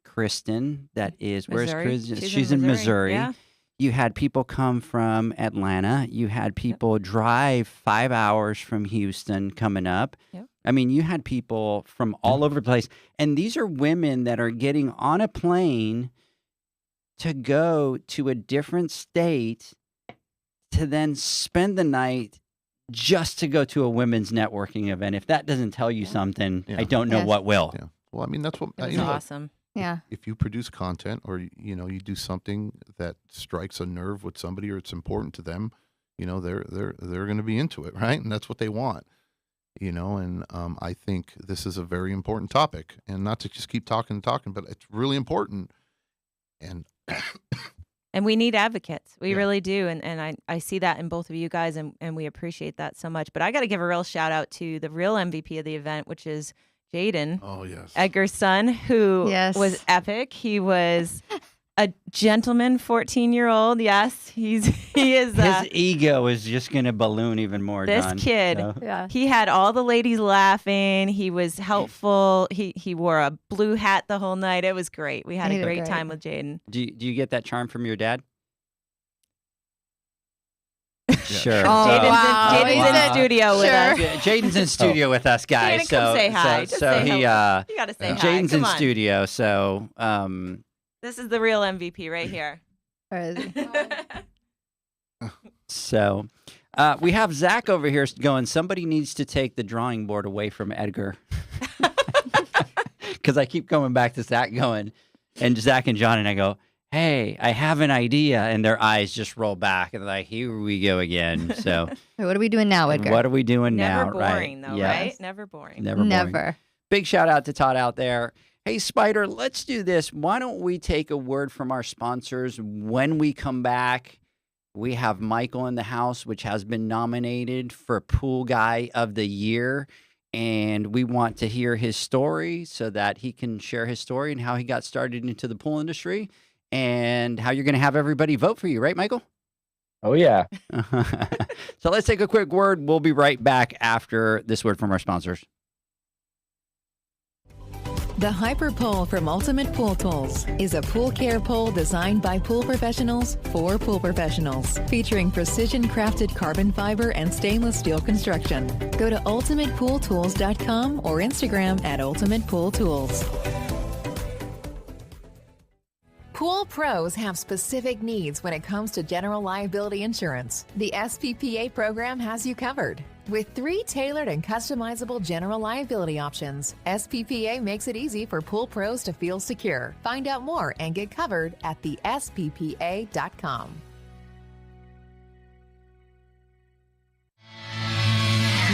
Kristen, that is, where's Missouri. Kristen? She's She's in in Missouri. Missouri. Yeah. You had people come from Atlanta. You had people drive 5 hours from Houston coming up. Yep. I mean, you had people from all over the place. And these are women that are getting on a plane to go to a different state to then spend the night just to go to a women's networking event. If that doesn't tell you something, Yeah. I don't know Yes. what will. Yeah. Well, that's what It was awesome. Yeah. If you produce content or you do something that strikes a nerve with somebody or it's important to them, they're going to be into it, right? And that's what they want. And I think this is a very important topic, and not to just keep talking, but it's really important. And And we need advocates. We Yeah. really do. And I see that in both of you guys, and we appreciate that so much. But I got to give a real shout out to the real MVP of the event, which is Jaden, oh yes, Edgar's son, who Yes. was epic. He was a gentleman, 14-year-old. Yes, he is. His ego is just going to balloon even more, This John. kid. So- Yeah. He had all the ladies laughing. He was helpful. He wore a blue hat the whole night. It was great. We had He a did great great. time with Jaden. Do you get that charm from your dad? Yeah. Sure. Oh, So- wow. Jaden's He in said- studio with Sure. us. Jaden's in studio with us, guys. Jaden, come say hi. Just So say he, hello. You got to say hi. Jaden's Come in on. studio. So, This is the real MVP right here. Or is he? so we have Zach over here going, somebody needs to take the drawing board away from Edgar. Because I keep coming back to Zach going, and Zach and John, and I go, hey, I have an idea. And their eyes just roll back. And they're like, here we go again. So Wait, what are we doing now, Edgar? what are we doing Never now? boring, right? though, Yes. right? Never boring. Never boring. Never. Big shout out to Todd out there. Hey, Spider, let's do this. Why don't we take a word from our sponsors? When we come back, we have Michael in the house, which has been nominated for Pool Guy of the Year. And we want to hear his story so that he can share his story and how he got started into the pool industry and how you're going to have everybody vote for you, right, Michael? Oh, yeah. So let's take a quick word. We'll be right back after this word from our sponsors. The Hyper Pole from Ultimate Pool Tools is a pool care pole designed by pool professionals for pool professionals, featuring precision-crafted carbon fiber and stainless steel construction. Go to ultimatepooltools.com or Instagram at Ultimate Pool Tools. Pool pros have specific needs when it comes to general liability insurance. The SPPA program has you covered. With 3 tailored and customizable general liability options, SPPA makes it easy for pool pros to feel secure. Find out more and get covered at thesppa.com.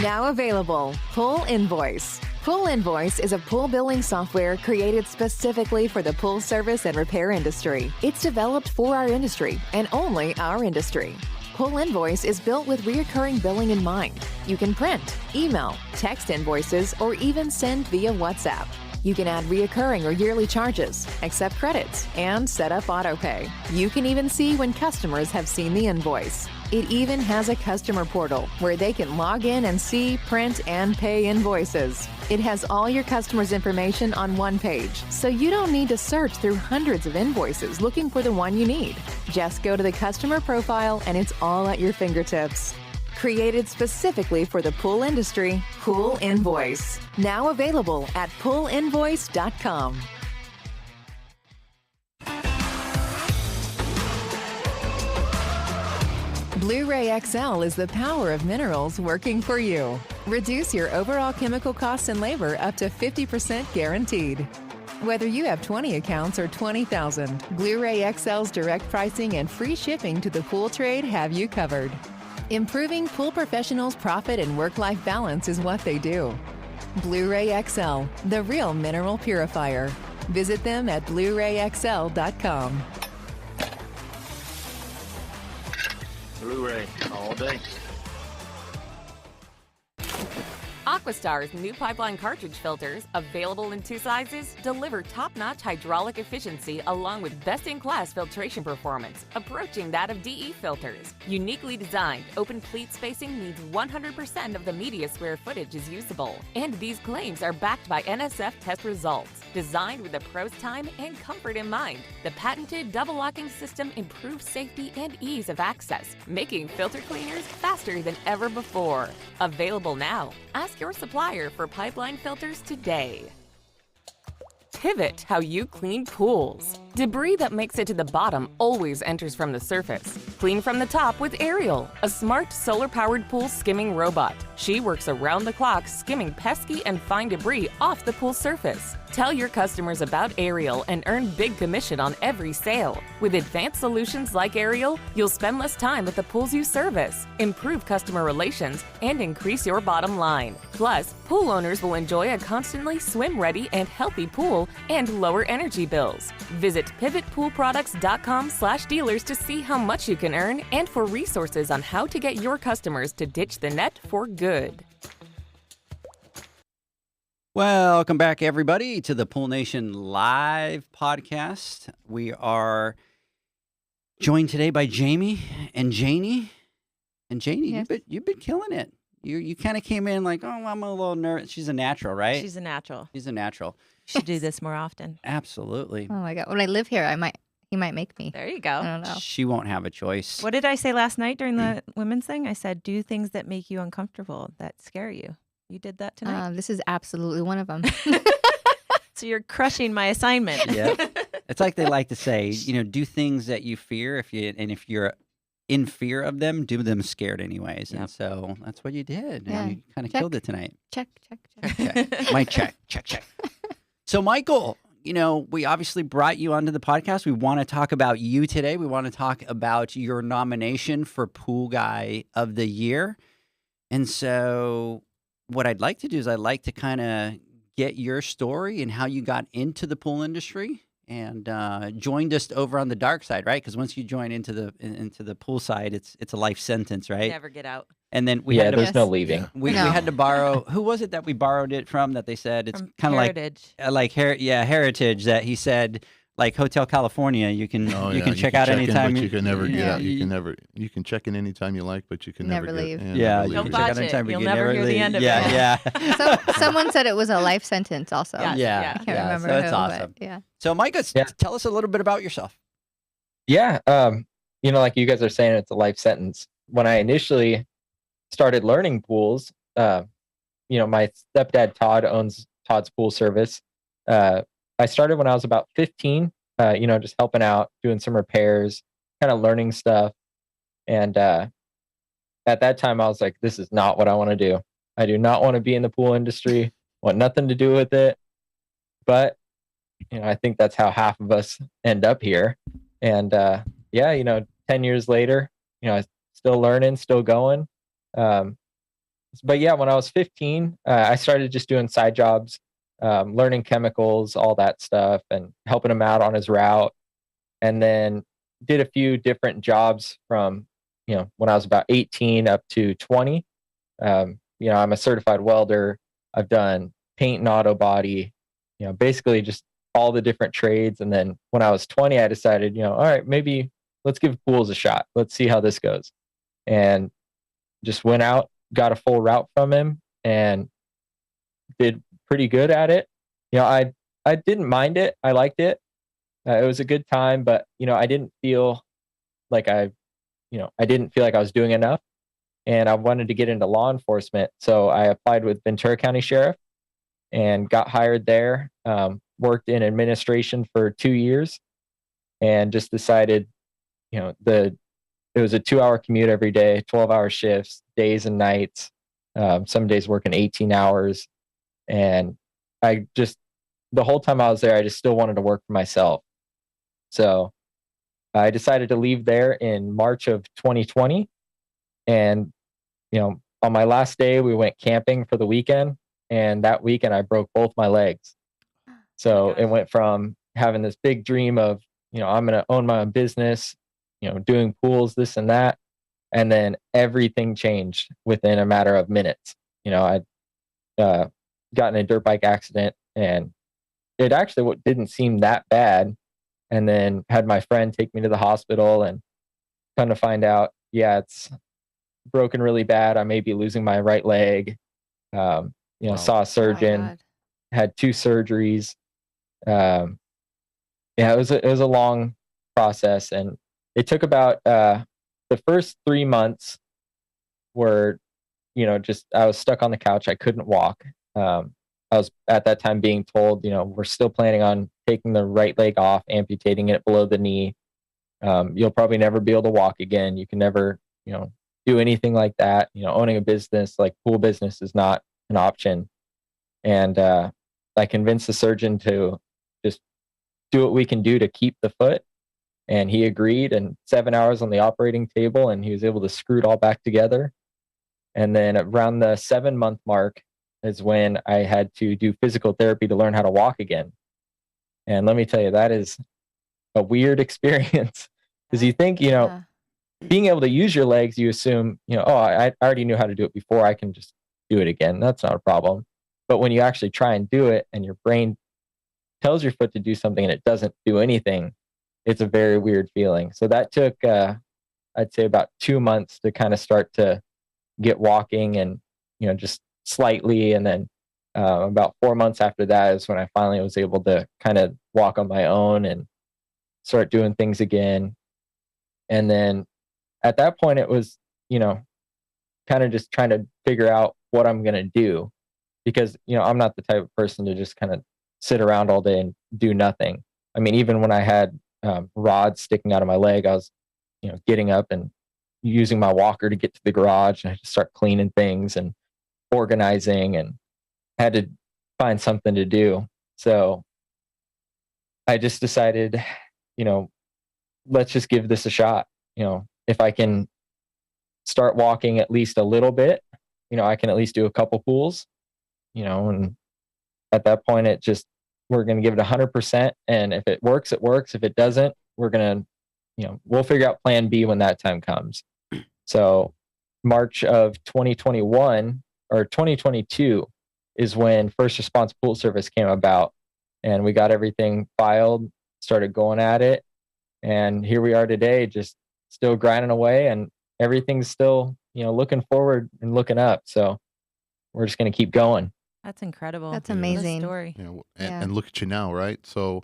Now available, Pool Invoice. Pool Invoice is a pool billing software created specifically for the pool service and repair industry. It's developed for our industry and only our industry. Pool Invoice is built with recurring billing in mind. You can print, email, text invoices, or even send via WhatsApp. You can add recurring or yearly charges, accept credits, and set up autopay. You can even see when customers have seen the invoice. It even has a customer portal where they can log in and see, print, and pay invoices. It has all your customers' information on one page, so you don't need to search through hundreds of invoices looking for the one you need. Just go to the customer profile and it's all at your fingertips. Created specifically for the pool industry, Pool Invoice. Now available at poolinvoice.com. Blu-ray XL is the power of minerals working for you. Reduce your overall chemical costs and labor up to 50% guaranteed. Whether you have 20 accounts or 20,000, Blu-ray XL's direct pricing and free shipping to the pool trade have you covered. Improving pool professionals' profit and work-life balance is what they do. Blu-ray XL, the real mineral purifier. Visit them at BluRayXL.com. Blu-ray all day. Aquastar's new pipeline cartridge filters, available in 2 sizes, deliver top-notch hydraulic efficiency along with best-in-class filtration performance, approaching that of DE filters. Uniquely designed, open pleat spacing means 100% of the media square footage is usable. And these claims are backed by NSF test results. Designed with the pro's time and comfort in mind, the patented double-locking system improves safety and ease of access, making filter cleaners faster than ever before. Available now. Ask your supplier for pipeline filters today. Pivot how you clean pools. Debris that makes it to the bottom always enters from the surface. Clean from the top with Ariel, a smart solar-powered pool skimming robot. She works around the clock skimming pesky and fine debris off the pool surface. Tell your customers about Ariel and earn big commission on every sale. With advanced solutions like Ariel, you'll spend less time at the pools you service, improve customer relations, and increase your bottom line. Plus, pool owners will enjoy a constantly swim-ready and healthy pool and lower energy bills. Visit pivotpoolproducts.com/dealers to see how much you can earn and for resources on how to get your customers to ditch the net for good. Welcome back, everybody, to the Pool Nation Live podcast. We are joined today by Jamie and Janey. And Janey, Yes. you've been killing it. You kind of came in like, oh, I'm a little nervous. She's a natural, right? She's a natural. She's a natural. Should do this more often. Absolutely. Oh my God. When I live here, he might make me. There you I go. don't know. She won't have a choice. What did I say last night during the women's thing? I said, do things that make you uncomfortable, that scare you. You did that tonight. This is absolutely one of them. So you're crushing my assignment. Yeah. It's like they like to say, do things that you fear. If you're in fear of them, do them scared anyways. Yep. And so that's what you did. Yeah. And you kind of Check. killed it tonight. Check. Check. Mic check. So, Michael, we obviously brought you onto the podcast. We want to talk about you today. We want to talk about your nomination for Pool Guy of the Year. And so what I'd like to do is I'd like to kind of get your story and how you got into the pool industry and joined us over on the dark side, right? Because once you join into the pool side, it's a life sentence, right? Never get out. And then we had to, there's no leaving. we had to borrow. Who was it that we borrowed it from? That they said it's From kind of like Heritage. Heritage. That he said like Hotel California, you can Oh, you yeah, can check out in, anytime. but you can never get Yeah. out. You can check in anytime you like, but you can Never never leave. Get, Yeah, never you Don't can leave. check out budget. anytime, but You'll you never never hear the leave. end of yeah, it. Yeah. Someone said it was a life sentence also. Yes, yeah, yeah. I can't yeah. remember So it's who, awesome. but yeah. So, Micah, Yeah. tell us a little bit about yourself. Yeah. Like you guys are saying, it's a life sentence. When I initially started learning pools, my stepdad Todd owns Todd's Pool Service. I started when I was about 15. Just helping out, doing some repairs, kind of learning stuff. And at that time, I was like, "This is not what I want to do. I do not want to be in the pool industry. Want nothing to do with it." But I think that's how half of us end up here. And 10 years later, I still learning, still going. But yeah, when I was 15, I started just doing side jobs, learning chemicals, all that stuff, and helping him out on his route. And then did a few different jobs from, when I was about 18 up to 20. I'm a certified welder. I've done paint and auto body, basically just all the different trades. And then when I was 20, I decided, all right, maybe let's give pools a shot. Let's see how this goes. And just went out, got a full route from him, and did pretty good at it. I didn't mind it. I liked it. It was a good time, but I didn't feel like I didn't feel like I was doing enough, and I wanted to get into law enforcement. So I applied with Ventura County Sheriff and got hired there. Worked in administration for 2 years, and just decided, it was a 2-hour commute every day, 12-hour shifts, days and nights. Some days working 18 hours. And the whole time I was there, I just still wanted to work for myself. So I decided to leave there in March of 2020. And, on my last day, we went camping for the weekend. And that weekend, I broke both my legs. So it went from having this big dream of, I'm going to own my own business, doing pools, this and that. And then everything changed within a matter of minutes. I'd gotten in a dirt bike accident, and it actually didn't seem that bad. And then had my friend take me to the hospital, and come to find out, yeah, it's broken really bad. I may be losing my right leg. Wow. Saw a surgeon, God. had 2 surgeries. It was a long process, and it took about the first 3 months were, just I was stuck on the couch. I couldn't walk. I was at that time being told, we're still planning on taking the right leg off, amputating it below the knee. You'll probably never be able to walk again. You can never, do anything like that. Owning a business like pool business is not an option. And I convinced the surgeon to just do what we can do to keep the foot. And he agreed, and 7 hours on the operating table, and he was able to screw it all back together. And then around the 7-month mark is when I had to do physical therapy to learn how to walk again. And let me tell you, that is a weird experience, because you think, Yeah. being able to use your legs, you assume, I already knew how to do it before. I can just do it again. That's not a problem. But when you actually try and do it, and your brain tells your foot to do something and it doesn't do anything, it's a very weird feeling. So that took, I'd say, about 2 months to kind of start to get walking, and, just slightly. And then about 4 months after that is when I finally was able to kind of walk on my own and start doing things again. And then at that point, it was, kind of just trying to figure out what I'm going to do, because, I'm not the type of person to just kind of sit around all day and do nothing. I mean, even when I had rods sticking out of my leg, I was, getting up and using my walker to get to the garage, and I just start cleaning things and organizing, and had to find something to do. So I just decided, let's just give this a shot. If I can start walking at least a little bit, I can at least do a couple pools, and at that point, we're going to give it 100%. And if it works, it works. If it doesn't, we're going to, we'll figure out plan B when that time comes. So March of 2021 or 2022 is when First Response Pool Service came about, and we got everything filed. started going at it. And here we are today, just still grinding away, and everything's still, looking forward and looking up. So we're just going to keep going. That's incredible. That's Yeah. amazing. What a story. And look at you now, right? So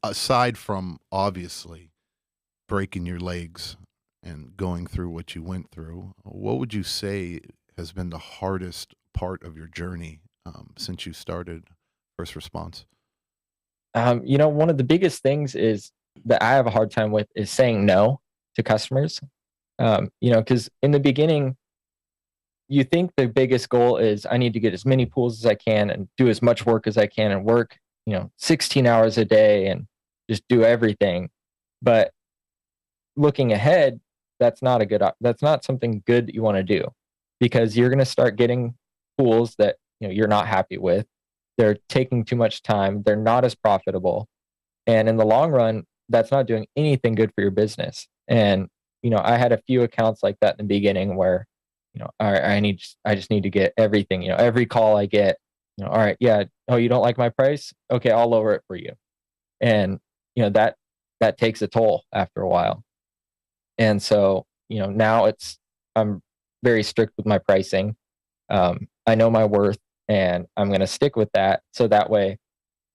aside from obviously breaking your legs and going through what you went through, what would you say has been the hardest part of your journey since you started First Response? One of the biggest things is that I have a hard time with is saying no to customers. Because in the beginning, you think the biggest goal is I need to get as many pools as I can and do as much work as I can and work, 16 hours a day and just do everything. But looking ahead, that's not something good that you want to do, because you're going to start getting pools that, you're not happy with. They're taking too much time. They're not as profitable. And in the long run, that's not doing anything good for your business. And, I had a few accounts like that in the beginning where, I just need to get everything, every call I get, all right, yeah. Oh, you don't like my price? Okay, I'll lower it for you. And, that takes a toll after a while. And so, now I'm very strict with my pricing. I know my worth, and I'm going to stick with that. So that way,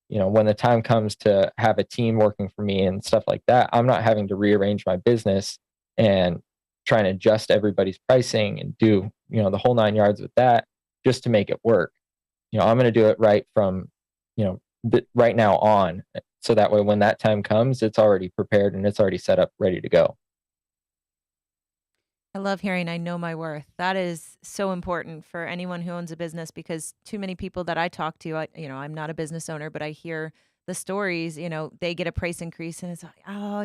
when the time comes to have a team working for me and stuff like that, I'm not having to rearrange my business and trying to adjust everybody's pricing and do, the whole 9 yards with that just to make it work. I'm going to do it right from, right now on. So that way, when that time comes, it's already prepared and it's already set up, ready to go. I love hearing I know my worth. That is so important for anyone who owns a business, because too many people that I talk to, I'm not a business owner, but I hear the stories, they get a price increase and it's like, oh,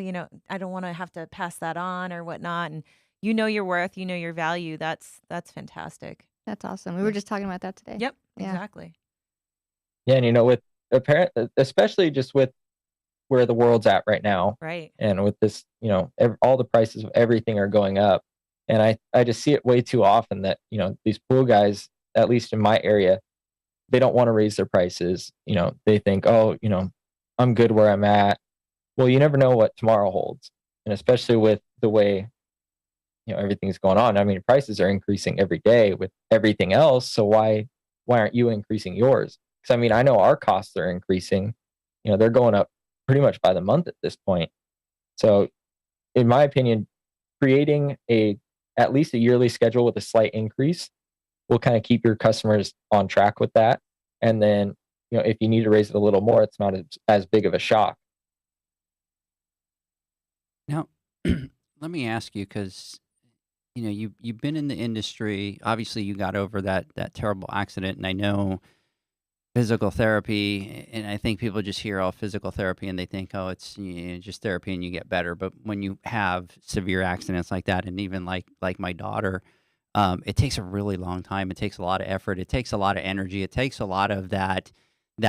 I don't want to have to pass that on or whatnot. And your worth, your value. That's fantastic. That's awesome. We were just talking about that today. Yep, Yeah. exactly. Yeah. And, with especially just with where the world's at right now. Right. And with this, all the prices of everything are going up. And I just see it way too often that, these pool guys, at least in my area, they don't want to raise their prices. They think, oh, I'm good where I'm at. Well, you never know what tomorrow holds. And especially with the way, everything's going on. I mean, prices are increasing every day with everything else. So why aren't you increasing yours? Because I know our costs are increasing. They're going up pretty much by the month at this point. So in my opinion, creating at least a yearly schedule with a slight increase will kind of keep your customers on track with that. And then, if you need to raise it a little more, it's not as big of a shock. Now, let me ask you, because you've been in the industry. Obviously, you got over that terrible accident, and I know physical therapy, and I think people just hear physical therapy and they think, oh, it's just therapy and you get better. But when you have severe accidents like that, and even like my daughter, it takes a really long time. It takes a lot of effort. It takes a lot of energy. It takes a lot of that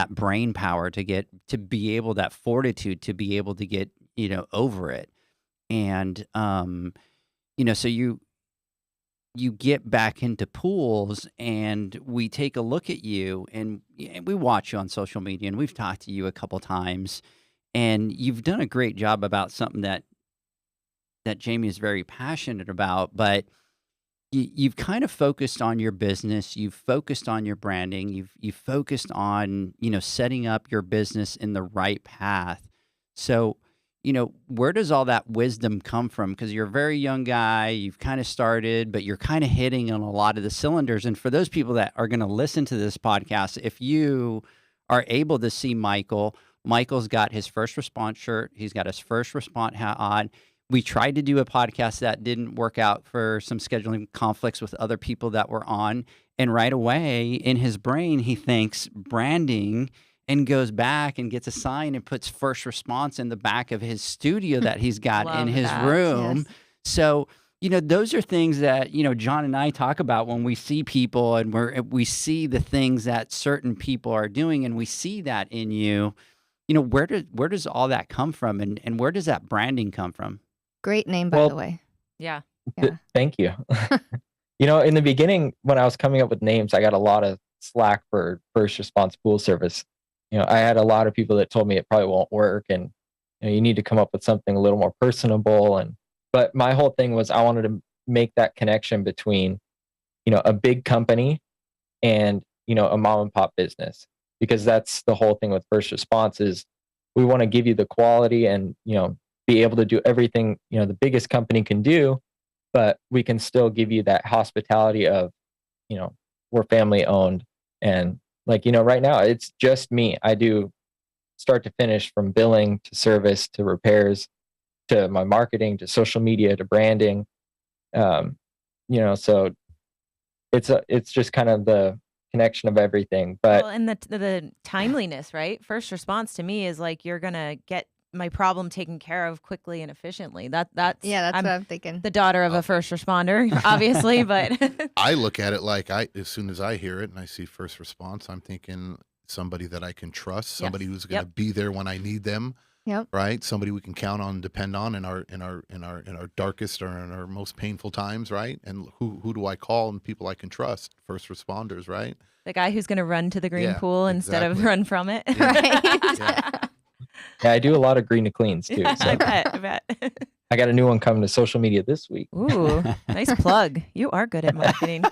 brain power to be able, that fortitude to be able to get over it. And so you get back into pools, and we take a look at you, and we watch you on social media, and we've talked to you a couple times, and you've done a great job about something that Jamie is very passionate about, but you've kind of focused on your business. You've focused on your branding. You've focused on, setting up your business in the right path. So, where does all that wisdom come from? Because you're a very young guy, you've kind of started, but you're kind of hitting on a lot of the cylinders. And for those people that are going to listen to this podcast, if you are able to see Michael's got his First Response shirt. He's got his First Response hat on. We tried to do a podcast that didn't work out for some scheduling conflicts with other people that were on. And right away in his brain, he thinks branding, and goes back and gets a sign and puts First Response in the back of his studio that he's got in his room. Yes. So, those are things that, John and I talk about when we see people, and we see the things that certain people are doing, and we see that in you. Where does all that come from, and where does that branding come from? Great name, by the way. Yeah. Thank you. In the beginning, when I was coming up with names, I got a lot of slack for First Response Pool Service. I had a lot of people that told me it probably won't work, and you need to come up with something a little more personable. But my whole thing was I wanted to make that connection between, a big company and, a mom and pop business, because that's the whole thing with first response is we want to give you the quality and, be able to do everything, the biggest company can do, but we can still give you that hospitality of, we're family owned. And right now it's just me. I do start to finish, from billing to service to repairs to my marketing to social media to branding. So it's just kind of the connection of everything. But and the timeliness, right? First response to me is like, you're gonna get my problem taken care of quickly and efficiently. That's what I'm thinking. The daughter of a first responder, obviously, but I look at it like as soon as I hear it and I see first response, I'm thinking somebody that I can trust, somebody who's going to be there when I need them. Yep. Right. Somebody we can count on, depend on in our darkest or in our most painful times. Right. And who do I call? And people I can trust, first responders. Right. The guy who's going to run to the green pool instead of run from it. Yeah. Right. Yeah, I do a lot lot of green to cleans too. So. I bet. I got a new one coming to social media this week. Ooh, nice plug. You are good at marketing.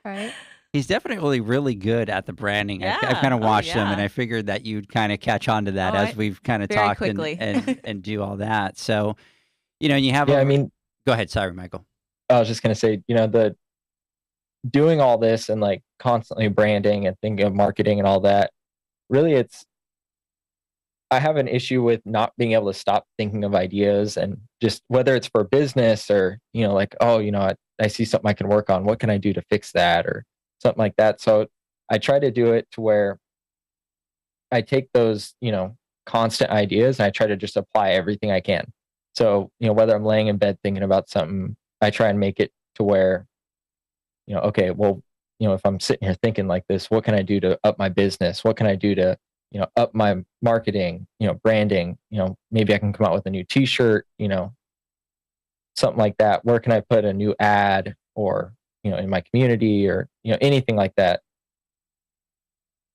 Right. He's definitely really good at the branding. Yeah. I've kind of watched him, yeah. and I figured that you'd kind of catch on to that as we've kind of talked and do all that. So, you have. Yeah, go ahead. Sorry, Michael. I was just gonna say, the doing all this and like constantly branding and thinking of marketing and all that. Really, I have an issue with not being able to stop thinking of ideas, and just whether it's for business or, I see something I can work on. What can I do to fix that or something like that? So I try to do it to where I take those, constant ideas and I try to just apply everything I can. So, whether I'm laying in bed thinking about something, I try and make it to where, okay, well, if I'm sitting here thinking like this, what can I do to up my business? What can I do to up my marketing, branding, maybe I can come out with a new t-shirt, something like that. Where can I put a new ad or, in my community or, anything like that.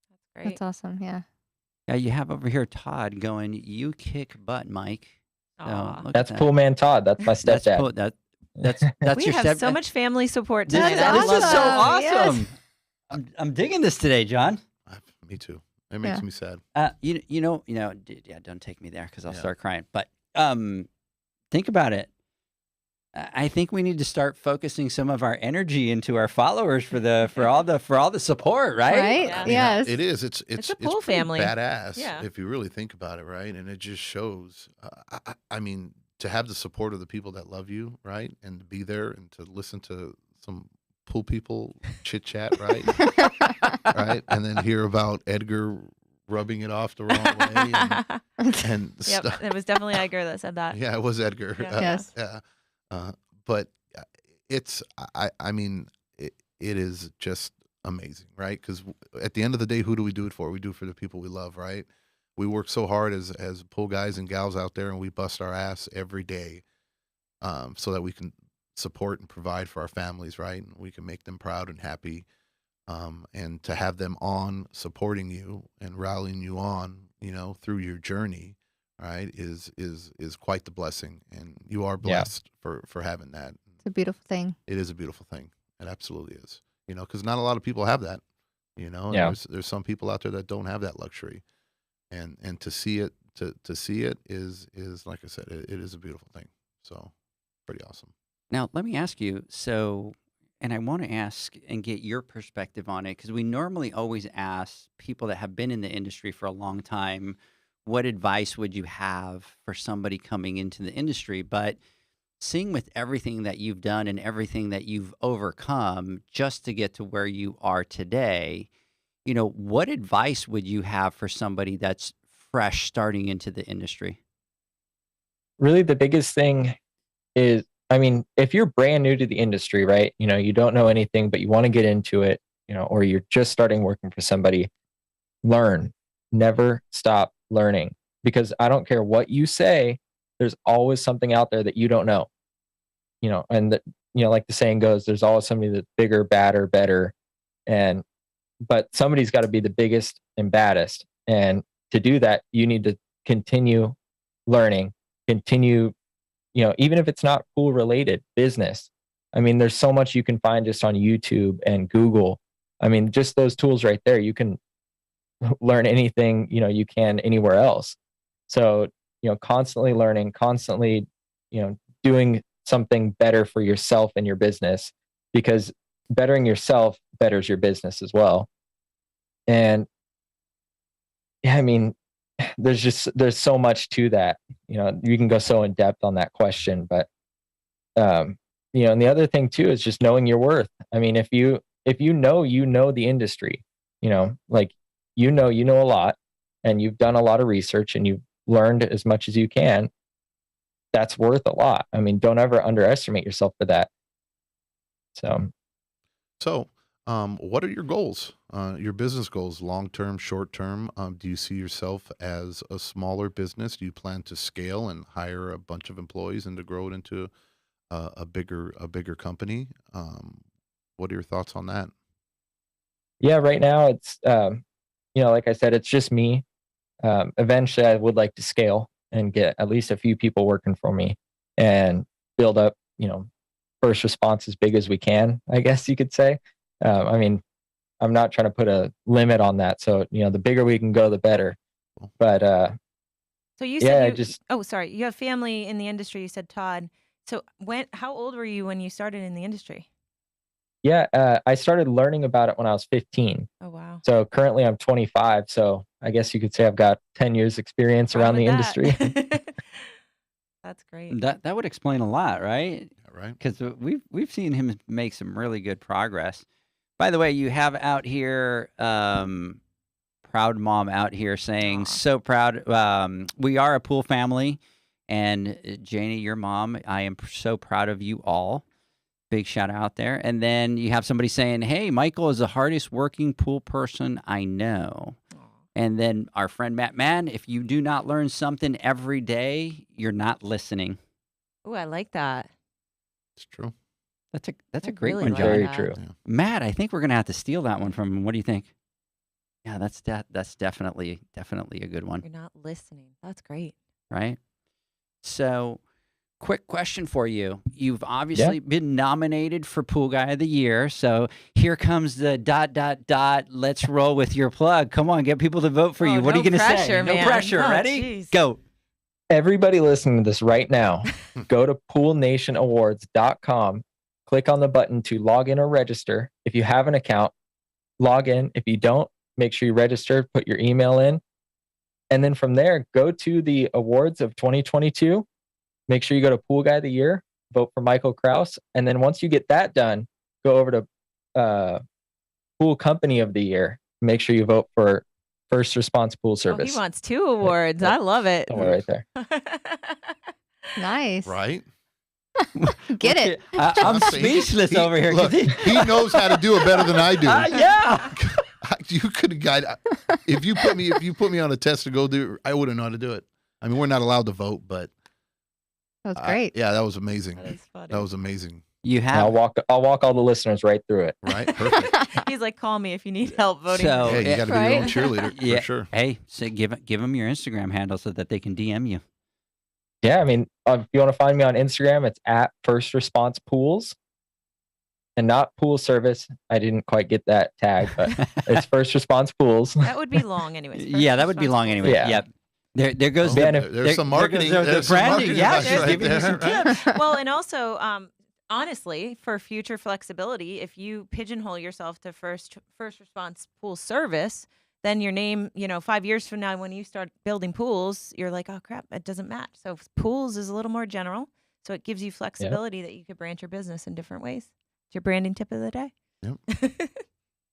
That's great. That's awesome. Yeah. Yeah, you have over here Todd going, "You kick butt, Mike." So, that's Pool Man Todd. That's my stepdad. That's we your have so much family support This tonight. is so awesome. Yes. I'm digging this today, John. Me too. It makes me sad. Don't take me there because I'll start crying. But think about it. I think we need to start focusing some of our energy into our followers for all the support, right? Right? Yeah. Yes. It is. It's a pool family. Badass, Yeah. if you really think about it, right? And it just shows. To have the support of the people that love you, right, and to be there and to listen to some pool people chit chat, right, right, and then hear about Edgar rubbing it off the wrong way, and Yep, stuff. it was definitely Edgar that said that. Yeah, it was Edgar. Yeah. Yes. But it's, it is just amazing, right? Because at the end of the day, who do we do it for? We do it for the people we love, right? We work so hard as pool guys and gals out there, and we bust our ass every day so that we can support and provide for our families, right? And we can make them proud and happy. And to have them on supporting you and rallying you on, through your journey, right, is quite the blessing. And you are blessed for having that. It's a beautiful thing. It is a beautiful thing. It absolutely is. Because not a lot of people have that. And there's some people out there that don't have that luxury. And to see it is like I said, it is a beautiful thing. So pretty awesome. Now, let me ask you, and I want to ask and get your perspective on it, because we normally always ask people that have been in the industry for a long time, what advice would you have for somebody coming into the industry? But seeing with everything that you've done and everything that you've overcome just to get to where you are today, what advice would you have for somebody that's fresh starting into the industry? Really, the biggest thing is, if you're brand new to the industry, right, you don't know anything, but you want to get into it, or you're just starting working for somebody, learn. Never stop learning, because I don't care what you say, there's always something out there that you don't know, and like the saying goes, there's always somebody that's bigger, badder, better. But somebody's got to be the biggest and baddest. And to do that, you need to continue learning, continue, even if it's not pool related, business. I mean, there's so much you can find just on YouTube and Google. I mean, just those tools right there, you can learn anything, you can anywhere else. So, constantly learning, constantly, doing something better for yourself and your business, because bettering yourself betters your business as well. And yeah, I mean, there's so much to that. You can go so in depth on that question, but and the other thing too is just knowing your worth. I mean, if you know the industry, like you know a lot, and you've done a lot of research and you've learned as much as you can, that's worth a lot. I mean, don't ever underestimate yourself for that. So, what are your goals? Your business goals, long term, short term? Do you see yourself as a smaller business? Do you plan to scale and hire a bunch of employees and to grow it into a bigger company? What are your thoughts on that? Yeah, right now it's like I said, it's just me. Eventually, I would like to scale and get at least a few people working for me and build up, first response as big as we can, I guess you could say. I mean, I'm not trying to put a limit on that. So, the bigger we can go, the better. But so you said you have family in the industry. You said Todd. So how old were you when you started in the industry? Yeah, I started learning about it when I was 15. Oh, wow. So currently I'm 25. So I guess you could say I've got 10 years experience around the industry. That's great. That would explain a lot, right? Right. Because we've seen him make some really good progress. By the way, you have out here, proud mom out here saying, so proud. We are a pool family. And Janey, your mom, I am so proud of you all. Big shout out there. And then you have somebody saying, hey, Michael is the hardest working pool person I know. And then our friend Matt, man, if you do not learn something every day, you're not listening. Oh, I like that. It's true. That's a great really one, like John. Very that. true. Yeah. Matt, I think we're gonna have to steal that one from him. What do you think? Yeah, that's definitely a good one. You're not listening. That's great. Right? So, quick question for you. You've obviously been nominated for Pool Guy of the Year. So here comes the ... Let's roll with your plug. Come on, get people to vote for you. What are you going to say? Man. No pressure. Oh, Ready? geez. Go. Everybody listening to this right now, go to poolnationawards.com, click on the button to log in or register. If you have an account, log in. If you don't, make sure you register, put your email in. And then from there, go to the awards of 2022. Make sure you go to Pool Guy of the Year, vote for Michael Krause. And then once you get that done, go over to Pool Company of the Year. Make sure you vote for First Response Pool Service. Oh, he wants 2 awards. I love it. Somewhere right there. Nice. Right? Get it. I'm speechless over here. Look, he knows how to do it better than I do. Yeah. You could have guided. If you put me on a test to go do it, I wouldn't know how to do it. I mean, we're not allowed to vote, but That was great. yeah, that was amazing. That is funny. That was amazing. You And have. I'll walk all the listeners right through it. Right? Perfect. He's like, call me if you need help voting. So- for Yeah, me. you got to be your own cheerleader Yeah. for sure. Hey, so give them your Instagram handle so that they can DM you. Yeah, I mean, if you want to find me on Instagram, it's at First Response Pools and not Pool Service. I didn't quite get that tag, but it's First Response Pools. That would be long anyways. Yeah, that would be long anyway. Yeah. Yep. There goes Man, the, if- There's some marketing. There goes There's the some branding. marketing Yeah, advice she's right giving you some there. tips. Well, and also, honestly, for future flexibility, if you pigeonhole yourself to first response pool service, then your name, 5 years from now, when you start building pools, you're like, oh crap, it doesn't match. So pools is a little more general, so it gives you flexibility that you could branch your business in different ways. It's your branding tip of the day. Yep.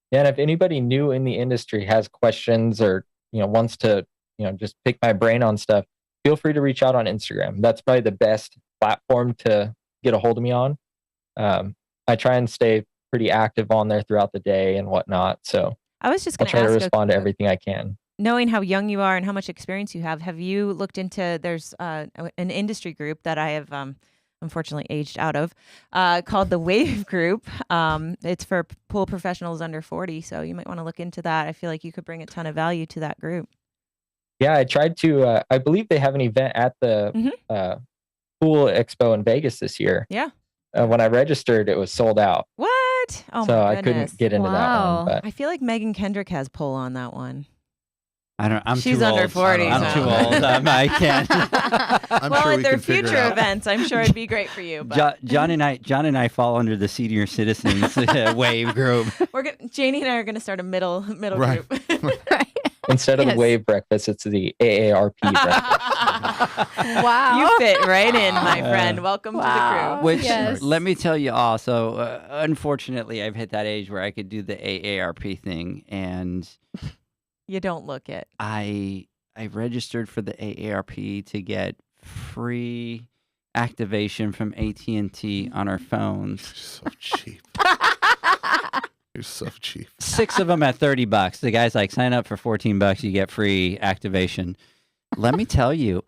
Yeah, and if anybody new in the industry has questions or wants to just pick my brain on stuff, feel free to reach out on Instagram. That's probably the best platform to get a hold of me on. I try and stay pretty active on there throughout the day and whatnot. So I was just I'll going try to ask, respond to everything I can. knowing how young you are and how much experience you have you looked into, there's an industry group that I have unfortunately aged out of, called the Wave Group. It's for pool professionals under 40, so you might want to look into that. I feel like you could bring a ton of value to that group. Yeah, I tried to. I believe they have an event at the Pool Expo in Vegas this year. Yeah. When I registered, it was sold out. What? Oh, so my I couldn't get into that one. But I feel like Megan Kendrick has pull on that one. I'm She's too under old. 40. I'm too old. I can't. Well, at their future events, I'm sure it'd be great for you. But. John and I fall under the senior citizens wave group. Janey and I are going to start a middle Right. group. instead of the wave breakfast, it's the AARP breakfast. Wow. You fit right in, my friend. Welcome to the crew. Which, let me tell you also, unfortunately, I've hit that age where I could do the AARP thing, and you don't look it. I registered for the AARP to get free activation from AT&T on our phones. So cheap. You're so cheap. 6 of them at $30. The guy's like, sign up for $14, you get free activation. Let me tell you,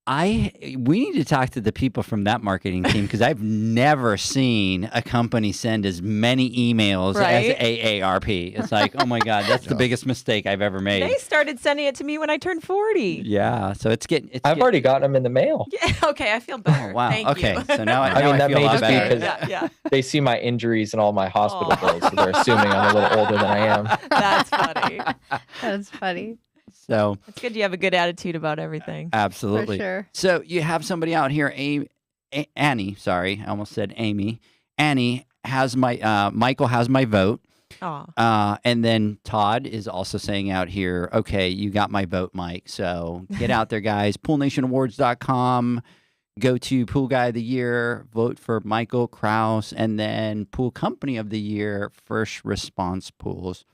we need to talk to the people from that marketing team, because I've never seen a company send as many emails as AARP. It's like, oh my God, that's the biggest mistake I've ever made. They started sending it to me when I turned 40. Yeah, so I've already gotten them in the mail. Yeah, okay, I feel better. Oh, wow. Thank you. So now I mean, that feel may a lot just be better. because they see my injuries and all my hospital bills, so they're assuming I'm a little older than I am. That's funny. That's funny. So it's good you have a good attitude about everything. Absolutely. For sure. So you have somebody out here, Annie. Sorry, I almost said Amy. Annie has my Michael has my vote. And then Todd is also saying out here, okay, you got my vote, Mike. So get out there, guys. PoolNationAwards.com. Go to Pool Guy of the Year, vote for Michael Krause, and then Pool Company of the Year, First Response Pools.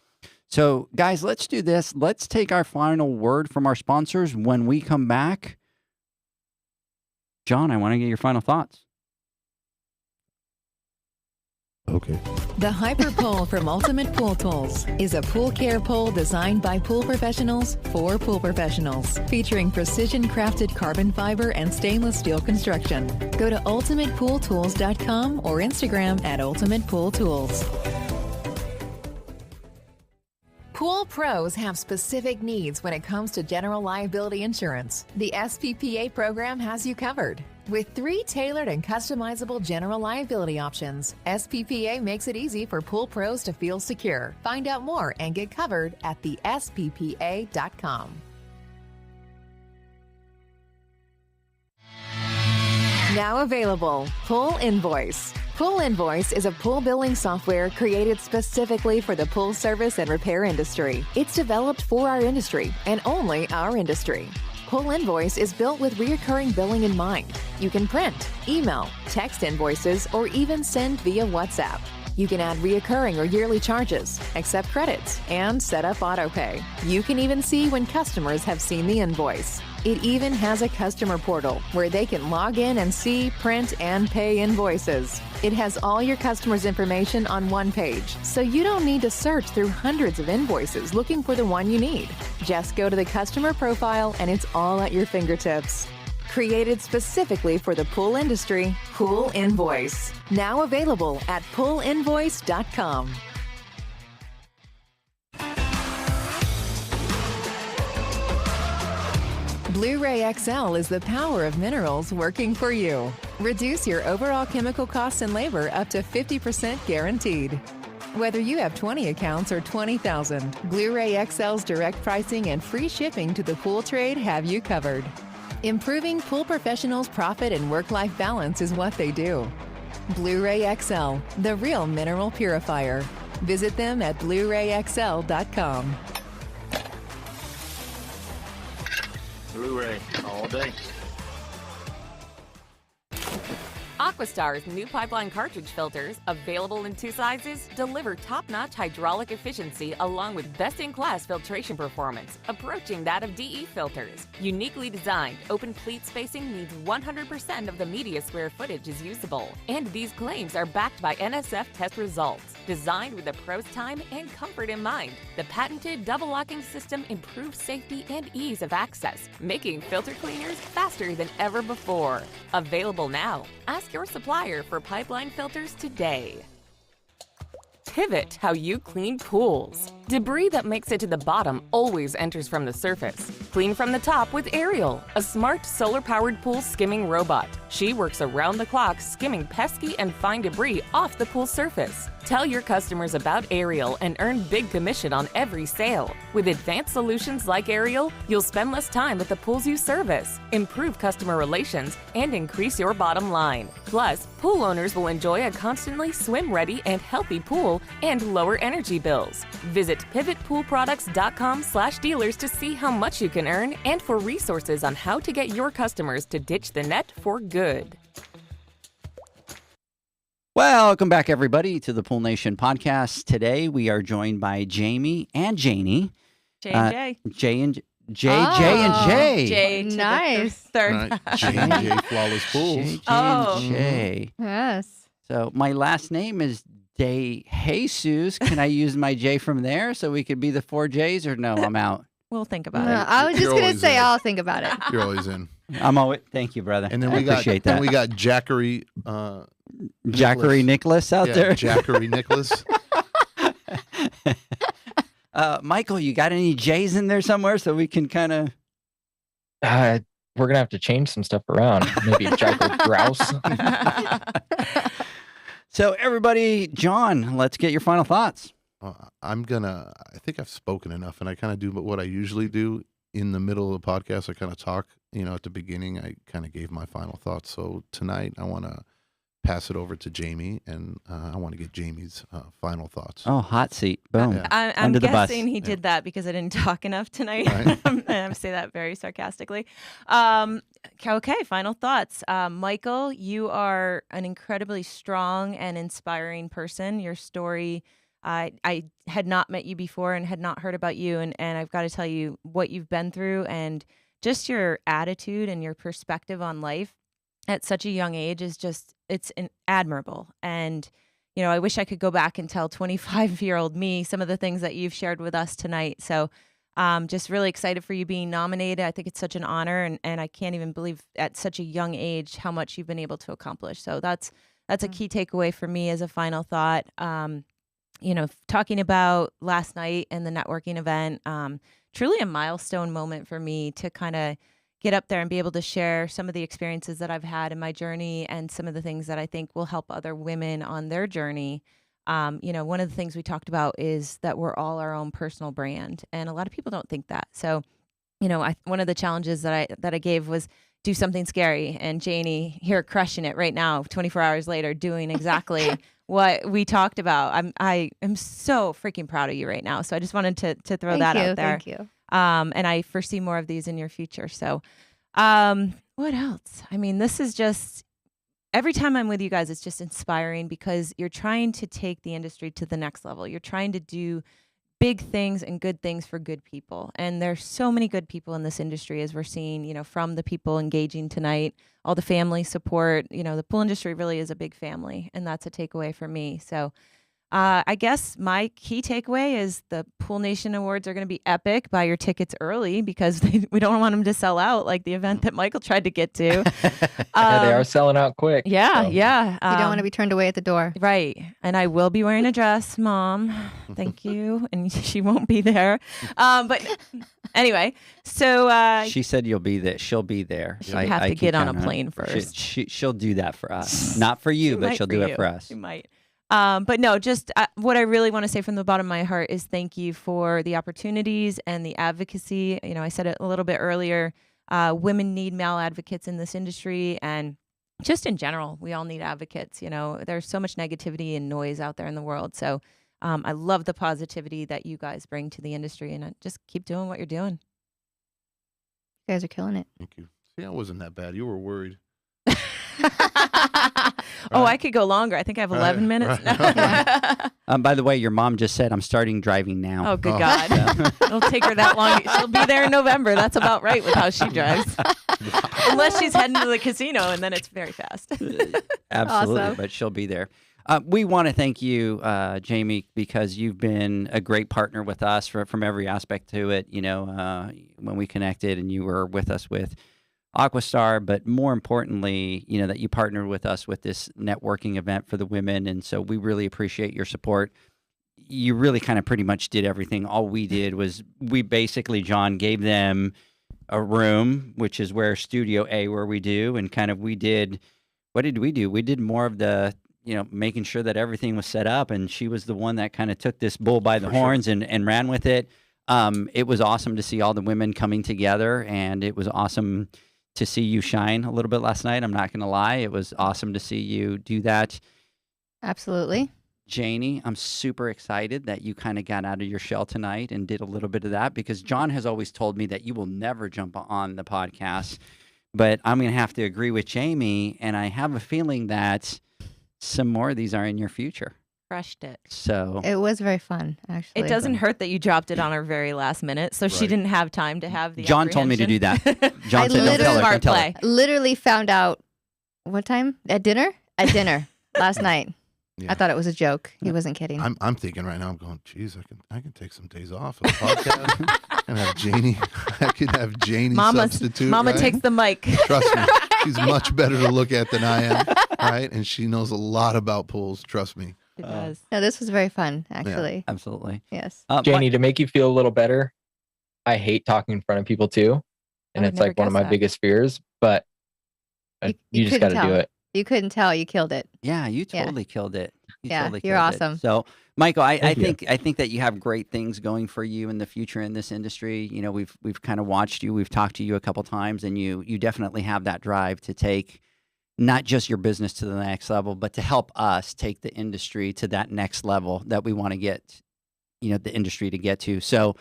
So, guys, let's do this. Let's take our final word from our sponsors. When we come back, John, I want to get your final thoughts. Okay. The Hyper Pole from Ultimate Pool Tools is a pool care pole designed by pool professionals for pool professionals, featuring precision-crafted carbon fiber and stainless steel construction. Go to ultimatepooltools.com or Instagram at Ultimate Pool Tools. Pool pros have specific needs when it comes to general liability insurance. The SPPA program has you covered. With 3 tailored and customizable general liability options, SPPA makes it easy for pool pros to feel secure. Find out more and get covered at thesppa.com. Now available, Pool Invoice. Pool Invoice is a pool billing software created specifically for the pool service and repair industry. It's developed for our industry and only our industry. Pool Invoice is built with recurring billing in mind. You can print, email, text invoices, or even send via WhatsApp. You can add recurring or yearly charges, accept credits, and set up autopay. You can even see when customers have seen the invoice. It even has a customer portal where they can log in and see, print, and pay invoices. It has all your customers' information on one page, so you don't need to search through hundreds of invoices looking for the one you need. Just go to the customer profile and it's all at your fingertips. Created specifically for the pool industry, Pool Invoice. Now available at poolinvoice.com. Blu-ray XL is the power of minerals working for you. Reduce your overall chemical costs and labor up to 50% guaranteed. Whether you have 20 accounts or 20,000, Blu-ray XL's direct pricing and free shipping to the pool trade have you covered. Improving pool professionals' profit and work-life balance is what they do. Blu-ray XL, the real mineral purifier. Visit them at BluRayXL.com. Blu-ray all day. Aquastar's new pipeline cartridge filters, available in 2 sizes, deliver top-notch hydraulic efficiency along with best-in-class filtration performance, approaching that of DE filters. Uniquely designed, open pleat spacing means 100% of the media square footage is usable. And these claims are backed by NSF test results. Designed with the pro's time and comfort in mind, the patented double-locking system improves safety and ease of access, making filter cleaners faster than ever before. Available now. Ask your supplier for pipeline filters today. Pivot how you clean pools. Debris that makes it to the bottom always enters from the surface. Clean from the top with Ariel, a smart solar-powered pool skimming robot. She works around the clock skimming pesky and fine debris off the pool surface. Tell your customers about Ariel and earn big commission on every sale. With advanced solutions like Ariel, you'll spend less time at the pools you service, improve customer relations, and increase your bottom line. Plus, pool owners will enjoy a constantly swim-ready and healthy pool and lower energy bills. Visit pivotpoolproducts.com/dealers to see how much you can earn and for resources on how to get your customers to ditch the net for good. Welcome back, everybody, to the Pool Nation podcast. Today, we are joined by Jamie and Janey. J and J. J and J. J to Nice. the third. Right. Janey Flawless Pools. J. Yes. So my last name is De Jesus. Can I use my J from there so we could be the 4 J's, or no? I'm out. We'll think about No, it. I was just You're gonna always say in. I'll think about it. You're always in. I'm always. Thank you, brother. And then I we got appreciate that. Jackery. Jackery Nicholas out there. Jackery Nicholas. Michael, you got any J's in there somewhere so we can kind of? We're gonna have to change some stuff around. Maybe Jackal Grouse. So everybody, John, let's get your final thoughts. I think I've spoken enough, and I kind of do what I usually do in the middle of the podcast. I kind of talk, at the beginning, I kind of gave my final thoughts. So tonight I want to pass it over to Jamie, and I want to get Jamie's final thoughts. Oh, hot seat. Boom. Yeah. I'm Under the bus. guessing he did that because I didn't talk enough tonight. Right. And I say that very sarcastically. Okay, final thoughts. Michael, you are an incredibly strong and inspiring person. Your story, I had not met you before and had not heard about you. And I've got to tell you what you've been through and just your attitude and your perspective on life at such a young age is just, it's admirable. And, I wish I could go back and tell 25-year-old me some of the things that you've shared with us tonight. So just really excited for you being nominated. I think it's such an honor, and I can't even believe at such a young age how much you've been able to accomplish. So that's a key takeaway for me as a final thought. Talking about last night and the networking event, truly a milestone moment for me to kind of get up there and be able to share some of the experiences that I've had in my journey and some of the things that I think will help other women on their journey. One of the things we talked about is that we're all our own personal brand, and a lot of people don't think that. So, one of the challenges that I gave was do something scary, and Janey here crushing it right now, 24 hours later, doing exactly what we talked about. I am so freaking proud of you right now. So I just wanted to throw that out there. Thank you. And I foresee more of these in your future. So, what else? I mean, this is just, every time I'm with you guys, it's just inspiring because you're trying to take the industry to the next level. You're trying to do big things and good things for good people. And there's so many good people in this industry, as we're seeing, from the people engaging tonight, all the family support. The pool industry really is a big family, and that's a takeaway for me. So I guess my key takeaway is the Pool Nation Awards are going to be epic. Buy your tickets early because we don't want them to sell out like the event that Michael tried to get to. Yeah, they are selling out quick. Yeah, so. yeah. You don't want to be turned away at the door. Right. And I will be wearing a dress, Mom. Thank you. And she won't be there. But anyway, so She said you'll be there. She'll be there. she'll have to get on a plane first. She'll do that for us. Not for you, She but might she'll do it you. for us. She might. But no, just what I really want to say from the bottom of my heart is thank you for the opportunities and the advocacy. I said it a little bit earlier. Women need male advocates in this industry, and just in general, we all need advocates. There's so much negativity and noise out there in the world. So I love the positivity that you guys bring to the industry, and just keep doing what you're doing. You guys are killing it. Thank you. See, I wasn't that bad. You were worried. Oh, I could go longer. I think I have 11 minutes. Right. By the way, your mom just said, I'm starting driving now. Oh, good God. It'll take her that long. She'll be there in November. That's about right with how she drives. Unless she's heading to the casino, and then it's very fast. Absolutely, Awesome. but she'll be there. We want to thank you, Jamie, because you've been a great partner with us from every aspect to it. When we connected and you were with us with Aquastar, but more importantly, that you partnered with us with this networking event for the women. And so we really appreciate your support. you really kind of pretty much did everything. All we did was we basically, John, gave them a room, which is where Studio A, where we do, and kind of what did we do? We did more of the, making sure that everything was set up, and she was the one that kind of took this bull by the horns and ran with it. It was awesome to see all the women coming together, and it was awesome to see you shine a little bit last night. I'm not going to lie. It was awesome to see you do that. Absolutely. Janey, I'm super excited that you kind of got out of your shell tonight and did a little bit of that, because John has always told me that you will never jump on the podcast. But I'm going to have to agree with Jamie, and I have a feeling that some more of these are in your future. Crushed it. So It was very fun, actually. It doesn't hurt that you dropped it on her very last minute, so she didn't have time to have the John told me to do that. John said, literally- don't tell her. Literally found out, what time? At dinner last night. Yeah. I thought it was a joke. He wasn't kidding. I'm thinking right now. I'm going, geez, I can take some days off of the podcast. I could have Janey substitute. Mama right? takes the mic. Trust me, she's much better to look at than I am, right? And she knows a lot about pools. Trust me. It does. No, this was very fun, actually. Absolutely. Yes. Janey, to make you feel a little better, I hate talking in front of people too, and I would it's like never one of guess my that. biggest fears. But you just got couldn't to do tell. it. You couldn't tell. You killed it. Yeah, you Yeah. totally killed it. Yeah, you're awesome. So, Michael, I Thank you. think that you have great things going for you in the future in this industry. We've kind of watched you. We've talked to you a couple times, and you definitely have that drive to take not just your business to the next level, but to help us take the industry to that next level that we want to get, the industry to get to. So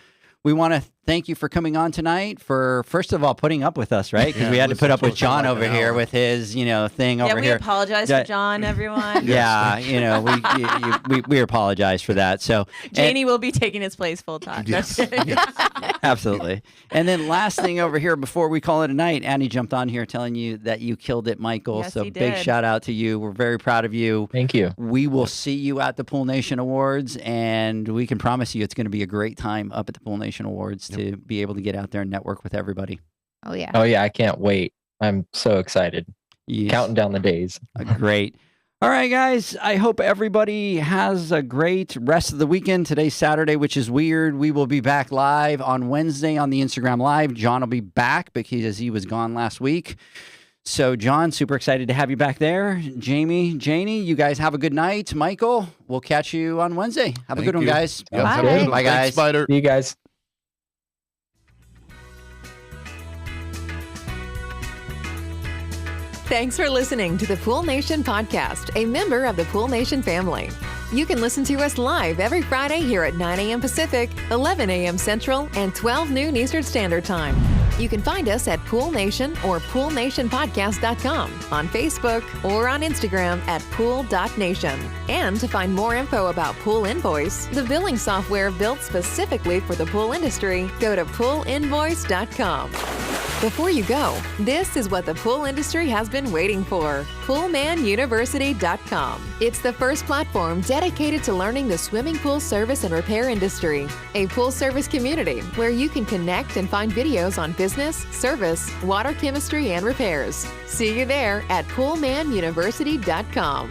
we want to thank you for coming on tonight, for first of all putting up with us, right? Because Yeah, we had to put up with listen to us John for like over an here hour. with his, thing over we here. apologize Yeah. for John, everyone. Yeah, we apologize for that. So Janey will be taking his place full time. Yes. absolutely. And then last thing over here before we call it a night, Annie jumped on here telling you that you killed it, Michael. Yes, so he big did. shout out to you. We're very proud of you. Thank you. We will see you at the Pool Nation Awards, and we can promise you it's going to be a great time up at the Pool Nation Awards to be able to get out there and network with everybody. Oh, yeah. Oh yeah, I can't wait. I'm so excited. Yes. Counting down the days. Great. All right, guys. I hope everybody has a great rest of the weekend. Today's Saturday, which is weird. We will be back live on Wednesday on the Instagram Live. John will be back because he was gone last week. So, John, super excited to have you back there. Jamie, Janey, you guys have a good night. Michael, we'll catch you on Wednesday. Have a Thank good one, you. guys. Yep, Bye. have a good one. Bye, Thanks, guys. Spider. See you guys. Thanks for listening to the Pool Nation podcast, a member of the Pool Nation family. You can listen to us live every Friday here at 9 a.m. Pacific, 11 a.m. Central, and 12 noon Eastern Standard Time. You can find us at Pool Nation or poolnationpodcast.com, on Facebook, or on Instagram at pool.nation. And to find more info about Pool Invoice, the billing software built specifically for the pool industry, go to poolinvoice.com. Before you go, this is what the pool industry has been waiting for. PoolmanUniversity.com. It's the first platform dedicated to learning the swimming pool service and repair industry. A pool service community where you can connect and find videos on business, service, water chemistry, and repairs. See you there at PoolmanUniversity.com.